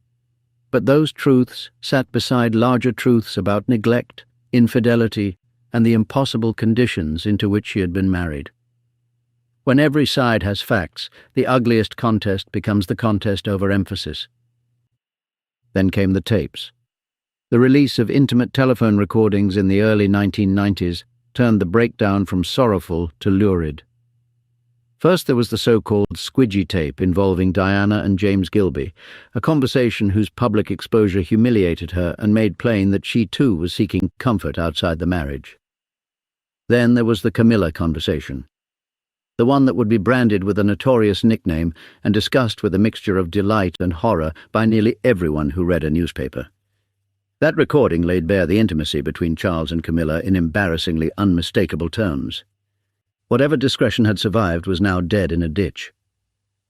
A: But those truths sat beside larger truths about neglect, infidelity, and the impossible conditions into which she had been married. When every side has facts, the ugliest contest becomes the contest over emphasis. Then came the tapes. The release of intimate telephone recordings in the early 1990s turned the breakdown from sorrowful to lurid. First there was the so-called squidgy tape involving Diana and James Gilby, a conversation whose public exposure humiliated her and made plain that she too was seeking comfort outside the marriage. Then there was the Camilla conversation, the one that would be branded with a notorious nickname and discussed with a mixture of delight and horror by nearly everyone who read a newspaper. That recording laid bare the intimacy between Charles and Camilla in embarrassingly unmistakable terms. Whatever discretion had survived was now dead in a ditch.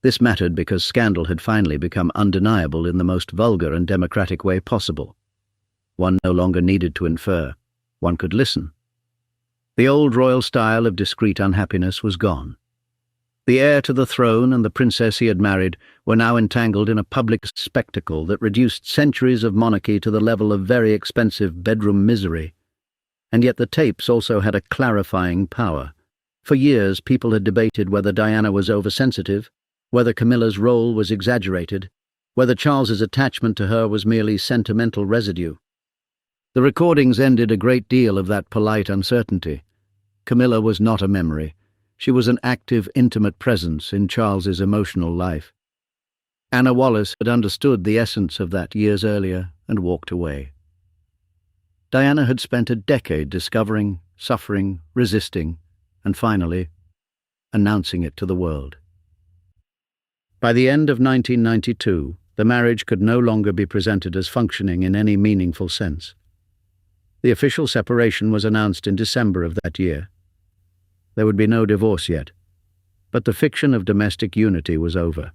A: This mattered because scandal had finally become undeniable in the most vulgar and democratic way possible. One no longer needed to infer. One could listen. The old royal style of discreet unhappiness was gone. The heir to the throne and the princess he had married were now entangled in a public spectacle that reduced centuries of monarchy to the level of very expensive bedroom misery. And yet the tapes also had a clarifying power. For years, people had debated whether Diana was oversensitive, whether Camilla's role was exaggerated, whether Charles's attachment to her was merely sentimental residue. The recordings ended a great deal of that polite uncertainty. Camilla was not a memory. She was an active, intimate presence in Charles's emotional life. Anna Wallace had understood the essence of that years earlier and walked away. Diana had spent a decade discovering, suffering, resisting, and finally, announcing it to the world. By the end of 1992, the marriage could no longer be presented as functioning in any meaningful sense. The official separation was announced in December of that year. There would be no divorce yet. But the fiction of domestic unity was over.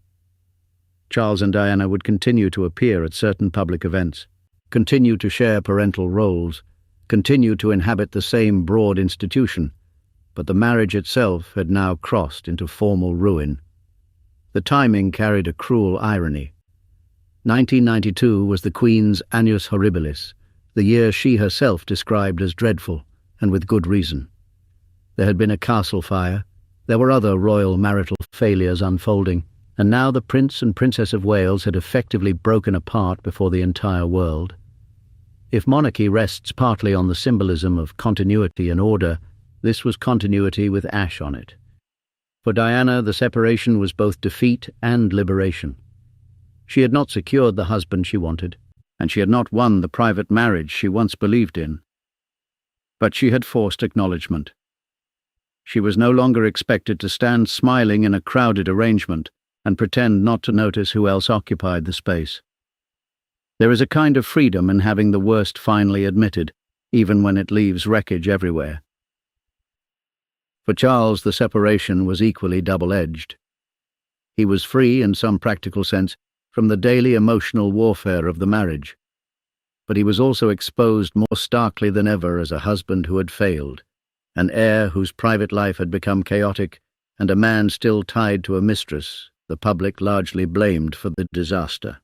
A: Charles and Diana would continue to appear at certain public events, continue to share parental roles, continue to inhabit the same broad institution, but the marriage itself had now crossed into formal ruin. The timing carried a cruel irony. 1992 was the Queen's Annus Horribilis, the year she herself described as dreadful, and with good reason. There had been a castle fire, there were other royal marital failures unfolding, and now the Prince and Princess of Wales had effectively broken apart before the entire world. If monarchy rests partly on the symbolism of continuity and order, this was continuity with ash on it. For Diana, the separation was both defeat and liberation. She had not secured the husband she wanted, and she had not won the private marriage she once believed in. But she had forced acknowledgement. She was no longer expected to stand smiling in a crowded arrangement and pretend not to notice who else occupied the space. There is a kind of freedom in having the worst finally admitted, even when it leaves wreckage everywhere. For Charles, the separation was equally double-edged. He was free, in some practical sense, from the daily emotional warfare of the marriage. But he was also exposed more starkly than ever as a husband who had failed, an heir whose private life had become chaotic, and a man still tied to a mistress, the public largely blamed for the disaster.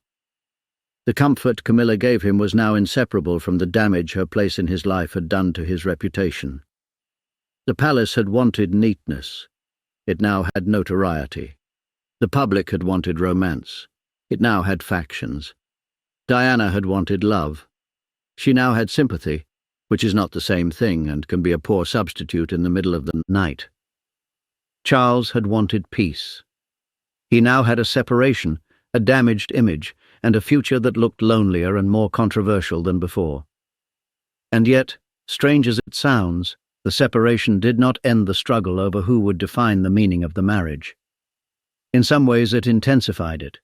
A: The comfort Camilla gave him was now inseparable from the damage her place in his life had done to his reputation. The palace had wanted neatness. It now had notoriety. The public had wanted romance. It now had factions. Diana had wanted love. She now had sympathy, which is not the same thing and can be a poor substitute in the middle of the night. Charles had wanted peace. He now had a separation, a damaged image, and a future that looked lonelier and more controversial than before. And yet, strange as it sounds, the separation did not end the struggle over who would define the meaning of the marriage. In some ways it intensified it.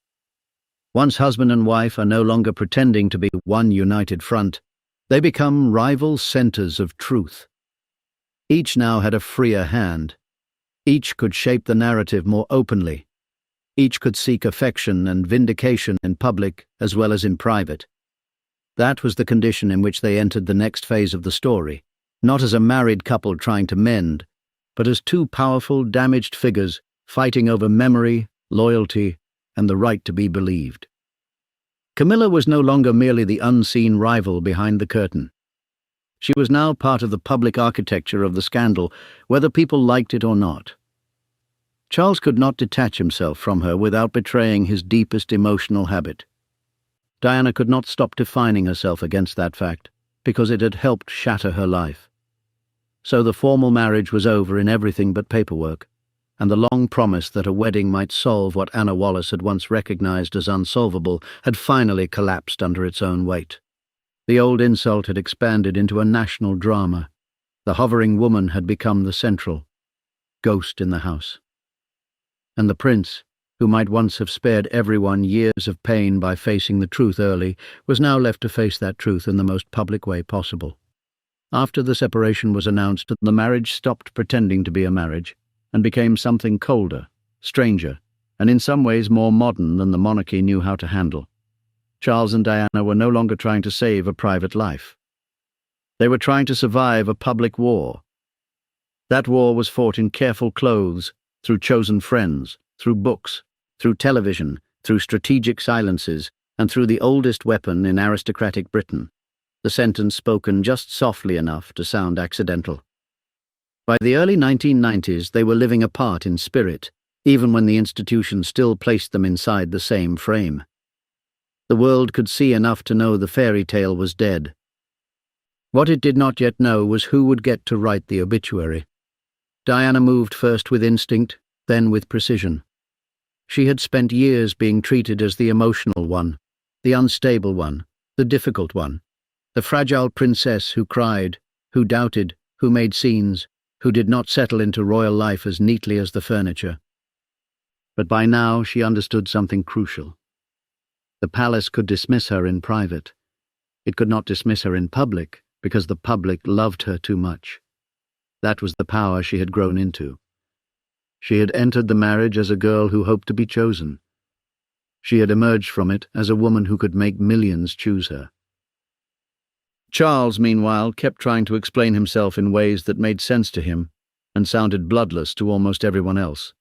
A: Once husband and wife are no longer pretending to be one united front, they become rival centers of truth. Each now had a freer hand. Each could shape the narrative more openly. Each could seek affection and vindication in public as well as in private. That was the condition in which they entered the next phase of the story, not as a married couple trying to mend, but as two powerful, damaged figures fighting over memory, loyalty, and the right to be believed. Camilla was no longer merely the unseen rival behind the curtain. She was now part of the public architecture of the scandal, whether people liked it or not. Charles could not detach himself from her without betraying his deepest emotional habit. Diana could not stop defining herself against that fact, because it had helped shatter her life. So the formal marriage was over in everything but paperwork, and the long promise that a wedding might solve what Anna Wallace had once recognized as unsolvable had finally collapsed under its own weight. The old insult had expanded into a national drama. The hovering woman had become the central ghost in the house. And the prince, who might once have spared everyone years of pain by facing the truth early, was now left to face that truth in the most public way possible. After the separation was announced, the marriage stopped pretending to be a marriage and became something colder, stranger, and in some ways more modern than the monarchy knew how to handle. Charles and Diana were no longer trying to save a private life. They were trying to survive a public war. That war was fought in careful clothes, through chosen friends, through books, through television, through strategic silences, and through the oldest weapon in aristocratic Britain, the sentence spoken just softly enough to sound accidental. By the early 1990s, they were living apart in spirit, even when the institution still placed them inside the same frame. The world could see enough to know the fairy tale was dead. What it did not yet know was who would get to write the obituary. Diana moved first with instinct, then with precision. She had spent years being treated as the emotional one, the unstable one, the difficult one, the fragile princess who cried, who doubted, who made scenes, who did not settle into royal life as neatly as the furniture. But by now she understood something crucial. The palace could dismiss her in private. It could not dismiss her in public, because the public loved her too much. That was the power she had grown into. She had entered the marriage as a girl who hoped to be chosen. She had emerged from it as a woman who could make millions choose her. Charles, meanwhile, kept trying to explain himself in ways that made sense to him and sounded bloodless to almost everyone else.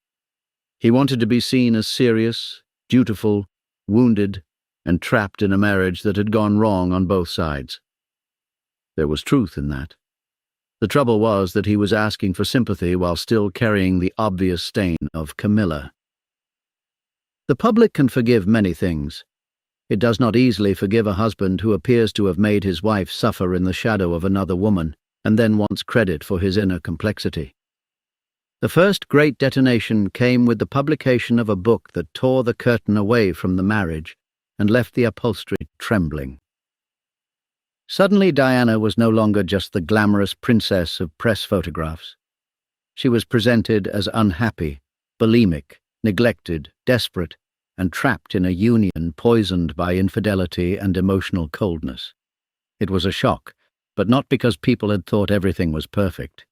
A: He wanted to be seen as serious, dutiful, wounded, and trapped in a marriage that had gone wrong on both sides. There was truth in that. The trouble was that he was asking for sympathy while still carrying the obvious stain of Camilla. The public can forgive many things. It does not easily forgive a husband who appears to have made his wife suffer in the shadow of another woman and then wants credit for his inner complexity. The first great detonation came with the publication of a book that tore the curtain away from the marriage and left the upholstery trembling. Suddenly Diana was no longer just the glamorous princess of press photographs. She was presented as unhappy, bulimic, neglected, desperate, and trapped in a union poisoned by infidelity and emotional coldness. It was a shock, but not because people had thought everything was perfect.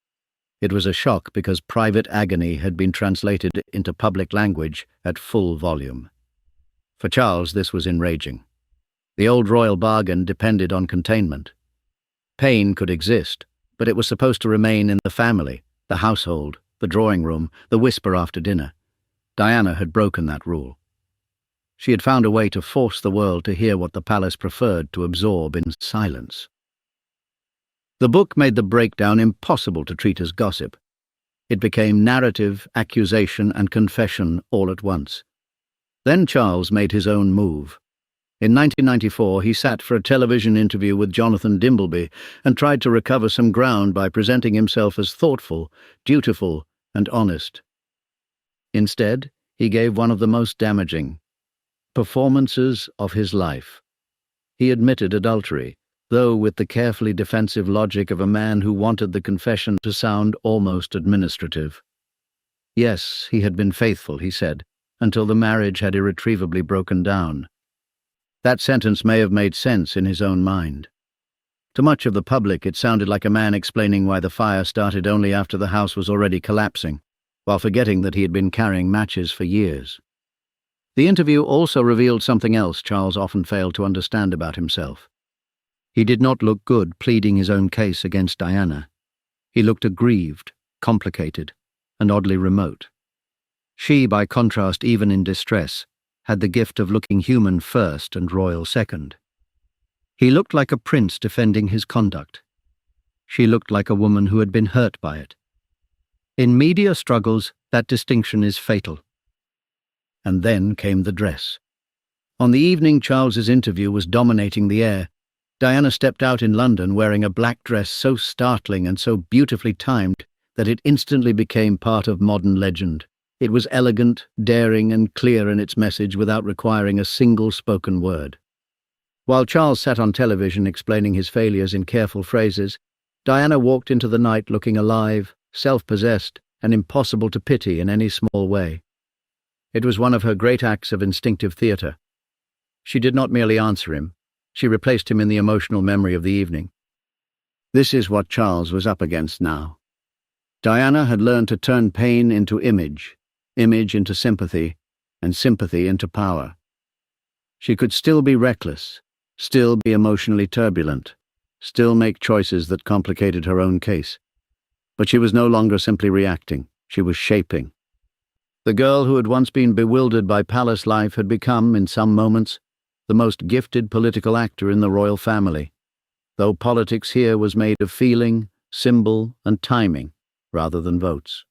A: It was a shock because private agony had been translated into public language at full volume. For Charles, this was enraging. The old royal bargain depended on containment. Pain could exist, but it was supposed to remain in the family, the household, the drawing room, the whisper after dinner. Diana had broken that rule. She had found a way to force the world to hear what the palace preferred to absorb in silence. The book made the breakdown impossible to treat as gossip. It became narrative, accusation, and confession all at once. Then Charles made his own move. In 1994, he sat for a television interview with Jonathan Dimbleby and tried to recover some ground by presenting himself as thoughtful, dutiful, and honest. Instead, he gave one of the most damaging performances of his life. He admitted adultery, though with the carefully defensive logic of a man who wanted the confession to sound almost administrative. Yes, he had been faithful, he said, until the marriage had irretrievably broken down. That sentence may have made sense in his own mind. To much of the public, it sounded like a man explaining why the fire started only after the house was already collapsing, while forgetting that he had been carrying matches for years. The interview also revealed something else Charles often failed to understand about himself. He did not look good pleading his own case against Diana. He looked aggrieved, complicated, and oddly remote. She, by contrast, even in distress, had the gift of looking human first and royal second. He looked like a prince defending his conduct. She looked like a woman who had been hurt by it. In media struggles, that distinction is fatal. And then came the dress. On the evening Charles's interview was dominating the air, Diana stepped out in London wearing a black dress so startling and so beautifully timed that it instantly became part of modern legend. It was elegant, daring, and clear in its message without requiring a single spoken word. While Charles sat on television explaining his failures in careful phrases, Diana walked into the night looking alive, self-possessed, and impossible to pity in any small way. It was one of her great acts of instinctive theatre. She did not merely answer him, she replaced him in the emotional memory of the evening. This is what Charles was up against now. Diana had learned to turn pain into image, image into sympathy, and sympathy into power. She could still be reckless, still be emotionally turbulent, still make choices that complicated her own case. But she was no longer simply reacting, she was shaping. The girl who had once been bewildered by palace life had become, in some moments, the most gifted political actor in the royal family, though politics here was made of feeling, symbol, and timing, rather than votes.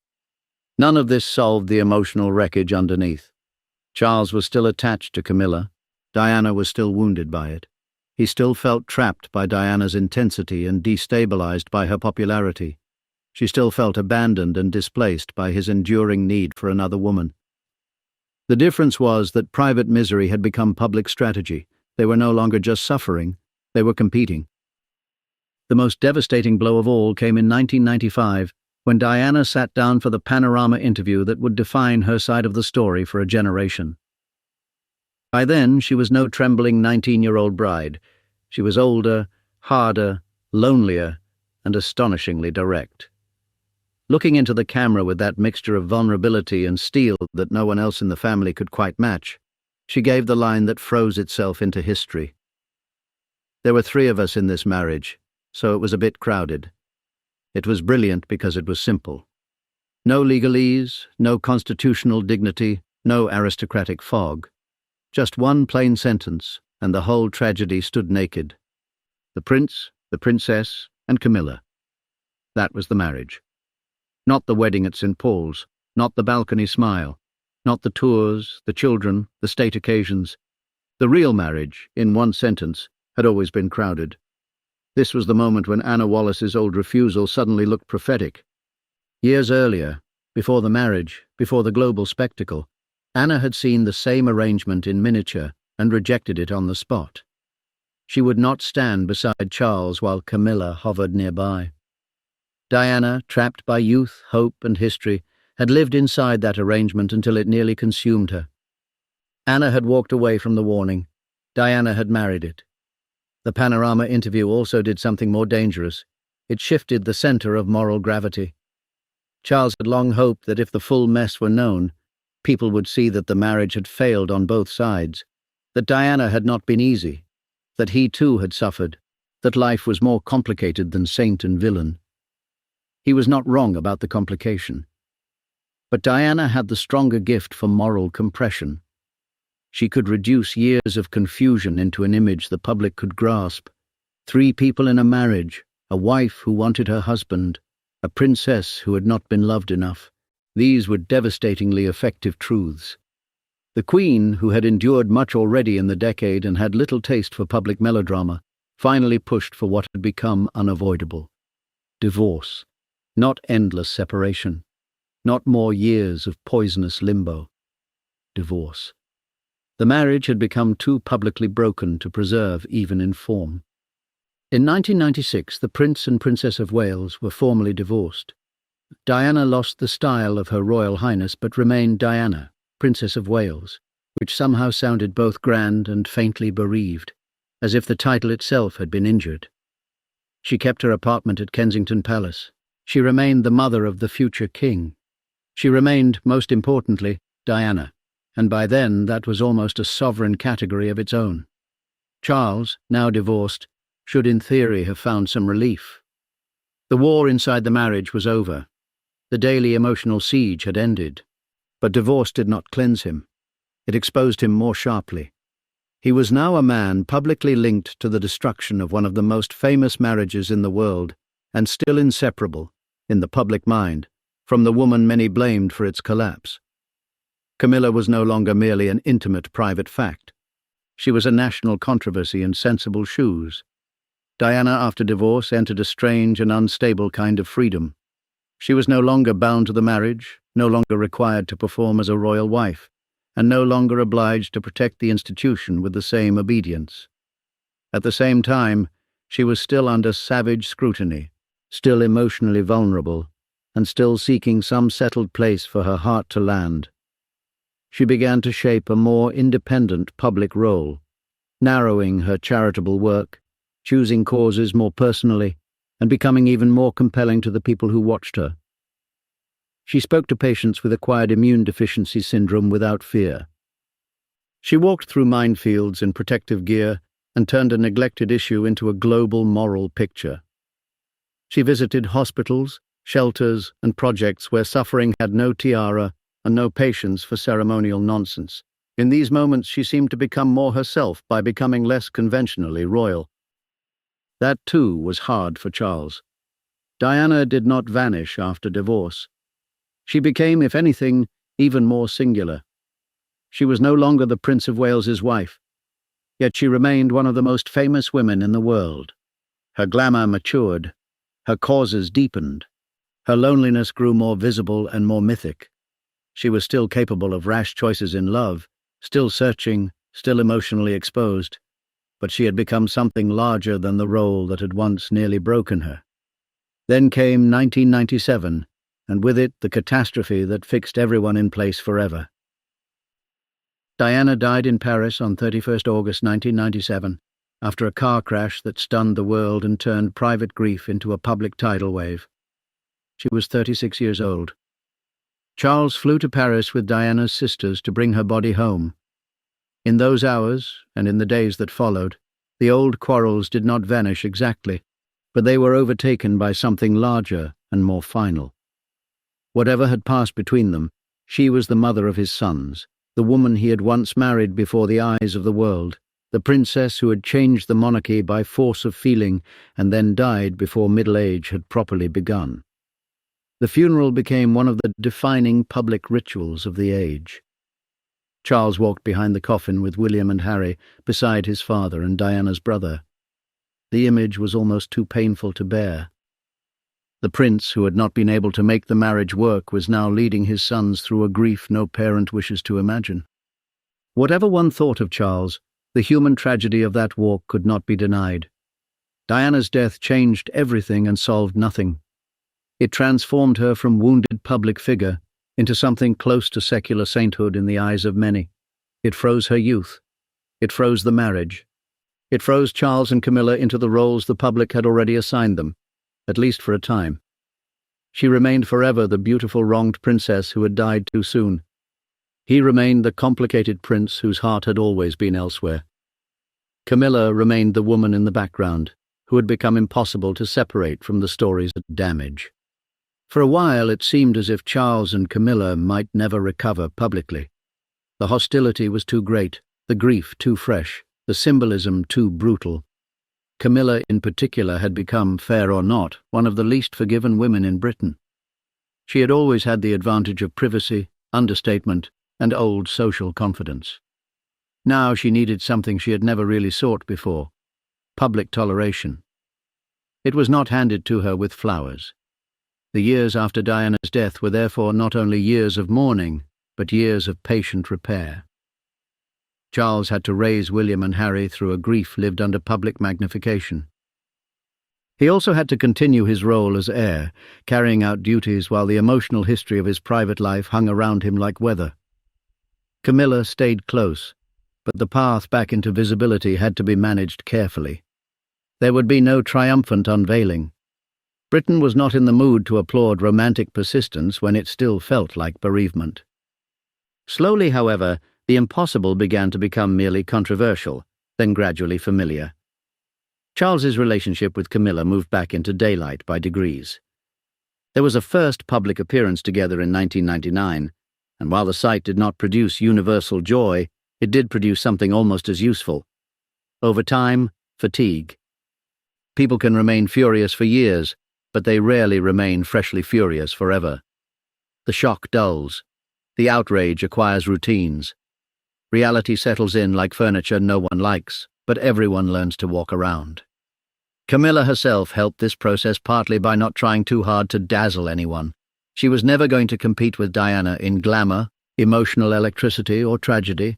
A: None of this solved the emotional wreckage underneath. Charles was still attached to Camilla. Diana was still wounded by it. He still felt trapped by Diana's intensity and destabilized by her popularity. She still felt abandoned and displaced by his enduring need for another woman. The difference was that private misery had become public strategy. They were no longer just suffering, they were competing. The most devastating blow of all came in 1995, when Diana sat down for the panorama interview that would define her side of the story for a generation. By then, she was no trembling 19-year-old bride. She was older, harder, lonelier, and astonishingly direct. looking into the camera with that mixture of vulnerability and steel that no one else in the family could quite match. She gave the line that froze itself into history. There were 3 of us in this marriage, so it was a bit crowded. It was brilliant because it was simple. No legalese, no constitutional dignity, no aristocratic fog. Just one plain sentence, and the whole tragedy stood naked. The prince, the princess, and Camilla. That was the marriage. Not the wedding at St. Paul's, not the balcony smile, not the tours, the children, the state occasions. The real marriage, in one sentence, had always been crowded. This was the moment when Anna Wallace's old refusal suddenly looked prophetic. Years earlier, before the marriage, before the global spectacle, Anna had seen the same arrangement in miniature and rejected it on the spot. She would not stand beside Charles while Camilla hovered nearby. Diana, trapped by youth, hope, and history, had lived inside that arrangement until it nearly consumed her. Anna had walked away from the warning. Diana had married it. The Panorama interview also did something more dangerous. It shifted the center of moral gravity. Charles had long hoped that if the full mess were known, people would see that the marriage had failed on both sides, that Diana had not been easy, that he too had suffered, that life was more complicated than saint and villain. He was not wrong about the complication. But Diana had the stronger gift for moral compression. She could reduce years of confusion into an image the public could grasp. 3 people in a marriage, a wife who wanted her husband, a princess who had not been loved enough. These were devastatingly effective truths. The Queen, who had endured much already in the decade and had little taste for public melodrama, finally pushed for what had become unavoidable. Divorce. Not endless separation. Not more years of poisonous limbo. Divorce. The marriage had become too publicly broken to preserve even in form. In 1996, the Prince and Princess of Wales were formally divorced. Diana lost the style of Her Royal Highness but remained Diana, Princess of Wales, which somehow sounded both grand and faintly bereaved, as if the title itself had been injured. She kept her apartment at Kensington Palace. She remained the mother of the future king. She remained, most importantly, Diana, and by then that was almost a sovereign category of its own. Charles, now divorced, should in theory have found some relief. The war inside the marriage was over. The daily emotional siege had ended. But divorce did not cleanse him. It exposed him more sharply. He was now a man publicly linked to the destruction of one of the most famous marriages in the world, and still inseparable, in the public mind, from the woman many blamed for its collapse. Camilla was no longer merely an intimate private fact. She was a national controversy in sensible shoes. Diana, after divorce, entered a strange and unstable kind of freedom. She was no longer bound to the marriage, no longer required to perform as a royal wife, and no longer obliged to protect the institution with the same obedience. At the same time, she was still under savage scrutiny, still emotionally vulnerable, and still seeking some settled place for her heart to land. She began to shape a more independent public role, narrowing her charitable work, choosing causes more personally, and becoming even more compelling to the people who watched her. She spoke to patients with acquired immune deficiency syndrome without fear. She walked through minefields in protective gear and turned a neglected issue into a global moral picture. She visited hospitals, shelters, and projects where suffering had no tiara and no patience for ceremonial nonsense. In these moments she seemed to become more herself by becoming less conventionally royal. That too was hard for Charles. Diana did not vanish after divorce. She became, if anything, even more singular. She was no longer the Prince of Wales's wife, yet she remained one of the most famous women in the world. Her glamour matured, her causes deepened, her loneliness grew more visible and more mythic. She was still capable of rash choices in love, still searching, still emotionally exposed, but she had become something larger than the role that had once nearly broken her. Then came 1997, and with it the catastrophe that fixed everyone in place forever. Diana died in Paris on 31st August 1997, after a car crash that stunned the world and turned private grief into a public tidal wave. She was 36 years old. Charles flew to Paris with Diana's sisters to bring her body home. In those hours, and in the days that followed, the old quarrels did not vanish exactly, but they were overtaken by something larger and more final. Whatever had passed between them, she was the mother of his sons, the woman he had once married before the eyes of the world, the princess who had changed the monarchy by force of feeling and then died before middle age had properly begun. The funeral became one of the defining public rituals of the age. Charles walked behind the coffin with William and Harry, beside his father and Diana's brother. The image was almost too painful to bear. The prince, who had not been able to make the marriage work, was now leading his sons through a grief no parent wishes to imagine. Whatever one thought of Charles, the human tragedy of that walk could not be denied. Diana's death changed everything and solved nothing. It transformed her from wounded public figure into something close to secular sainthood in the eyes of many. It froze her youth. It froze the marriage. It froze Charles and Camilla into the roles the public had already assigned them, at least for a time. She remained forever the beautiful wronged princess who had died too soon. He remained the complicated prince whose heart had always been elsewhere. Camilla remained the woman in the background, who had become impossible to separate from the story's damage. For a while it seemed as if Charles and Camilla might never recover publicly. The hostility was too great, the grief too fresh, the symbolism too brutal. Camilla in particular had become, fair or not, one of the least forgiven women in Britain. She had always had the advantage of privacy, understatement, and old social confidence. Now she needed something she had never really sought before: public toleration. It was not handed to her with flowers. The years after Diana's death were therefore not only years of mourning, but years of patient repair. Charles had to raise William and Harry through a grief lived under public magnification. He also had to continue his role as heir, carrying out duties while the emotional history of his private life hung around him like weather. Camilla stayed close, but the path back into visibility had to be managed carefully. There would be no triumphant unveiling. Britain was not in the mood to applaud romantic persistence when it still felt like bereavement. Slowly, however, the impossible began to become merely controversial, then gradually familiar. Charles's relationship with Camilla moved back into daylight by degrees. There was a first public appearance together in 1999, and while the sight did not produce universal joy, it did produce something almost as useful. Over time, fatigue. People can remain furious for years, but they rarely remain freshly furious forever. The shock dulls. The outrage acquires routines. Reality settles in like furniture no one likes, but everyone learns to walk around. Camilla herself helped this process partly by not trying too hard to dazzle anyone. She was never going to compete with Diana in glamour, emotional electricity, or tragedy,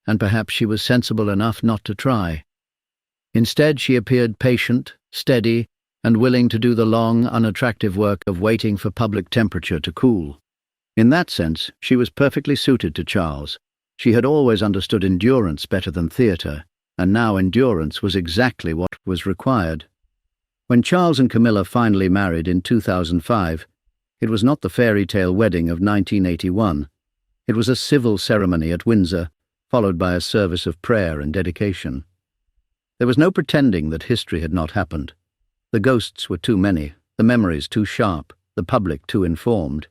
A: and perhaps she was sensible enough not to try. Instead, she appeared patient, steady, and willing to do the long, unattractive work of waiting for public temperature to cool. In that sense, she was perfectly suited to Charles. She had always understood endurance better than theatre, and now endurance was exactly what was required. When Charles and Camilla finally married in 2005, it was not the fairy tale wedding of 1981. It was a civil ceremony at Windsor, followed by a service of prayer and dedication. There was no pretending that history had not happened. The ghosts were too many, the memories too sharp, the public too informed.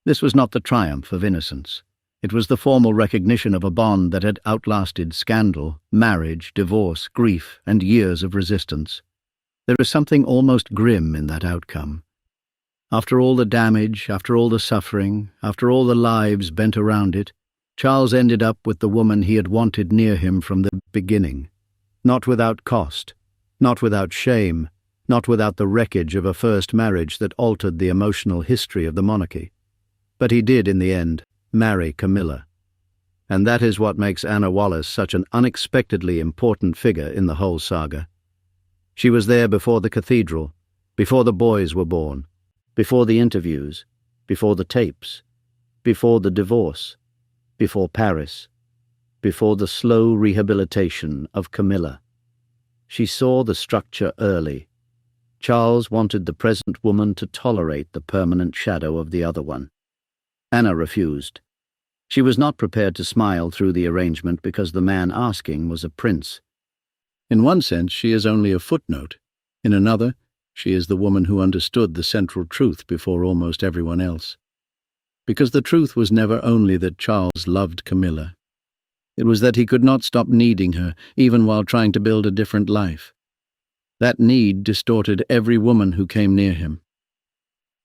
A: This was not the triumph of innocence. It was the formal recognition of a bond that had outlasted scandal, marriage, divorce, grief, and years of resistance. There is something almost grim in that outcome. After all the damage, after all the suffering, after all the lives bent around it, Charles ended up with the woman he had wanted near him from the beginning. Not without cost, not without shame, not without the wreckage of a first marriage that altered the emotional history of the monarchy. But he did, in the end, marry Camilla. And that is what makes Anna Wallace such an unexpectedly important figure in the whole saga. She was there before the cathedral, before the boys were born, before the interviews, before the tapes, before the divorce, before Paris, before the slow rehabilitation of Camilla. She saw the structure early. Charles wanted the present woman to tolerate the permanent shadow of the other one. Anna refused. She was not prepared to smile through the arrangement because the man asking was a prince. In one sense, she is only a footnote. In another, she is the woman who understood the central truth before almost everyone else. Because the truth was never only that Charles loved Camilla. It was that he could not stop needing her, even while trying to build a different life. That need distorted every woman who came near him.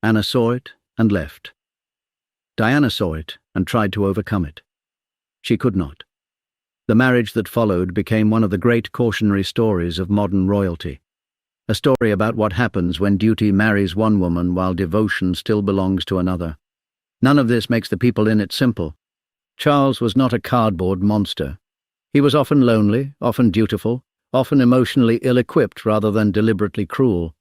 A: Anna saw it and left. Diana saw it and tried to overcome it. She could not. The marriage that followed became one of the great cautionary stories of modern royalty. A story about what happens when duty marries one woman while devotion still belongs to another. None of this makes the people in it simple. Charles was not a cardboard monster. He was often lonely, often dutiful, often emotionally ill-equipped rather than deliberately cruel.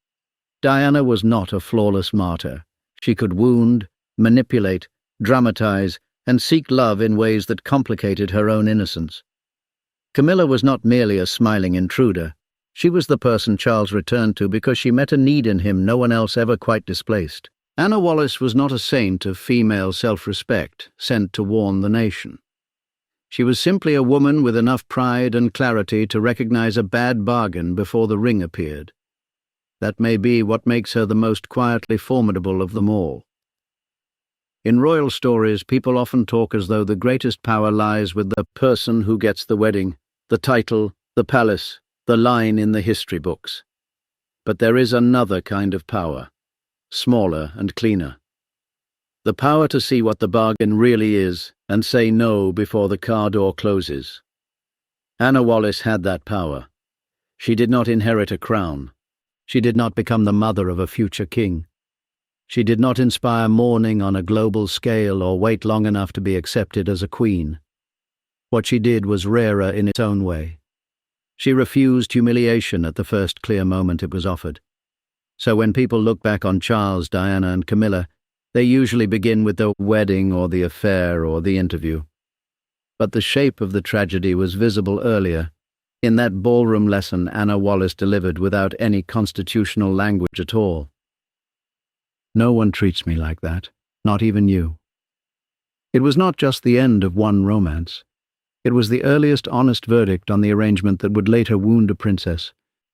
A: Diana was not a flawless martyr. She could wound, manipulate, dramatize, and seek love in ways that complicated her own innocence. Camilla was not merely a smiling intruder. She was the person Charles returned to because she met a need in him no one else ever quite displaced. Anna Wallace was not a saint of female self-respect, sent to warn the nation. She was simply a woman with enough pride and clarity to recognize a bad bargain before the ring appeared. That may be what makes her the most quietly formidable of them all. In royal stories, people often talk as though the greatest power lies with the person who gets the wedding, the title, the palace, the line in the history books. But there is another kind of power, smaller and cleaner. The power to see what the bargain really is and say no before the car door closes. Anna Wallace had that power. She did not inherit a crown. She did not become the mother of a future king. She did not inspire mourning on a global scale or wait long enough to be accepted as a queen. What she did was rarer in its own way. She refused humiliation at the first clear moment it was offered. So when people look back on Charles, Diana, and Camilla, they usually begin with the wedding or the affair or the interview. But the shape of the tragedy was visible earlier, in that ballroom lesson Anna Wallace delivered without any constitutional language at all. No one treats me like that, not even you. It was not just the end of one romance. It was the earliest honest verdict on the arrangement that would later wound a princess,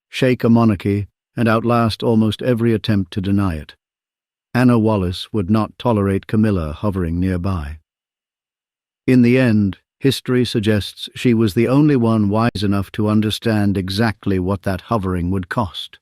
A: shake a monarchy, and outlast almost every attempt to deny it. Anna Wallace would not tolerate Camilla hovering nearby. In the end, history suggests she was the only one wise enough to understand exactly what that hovering would cost.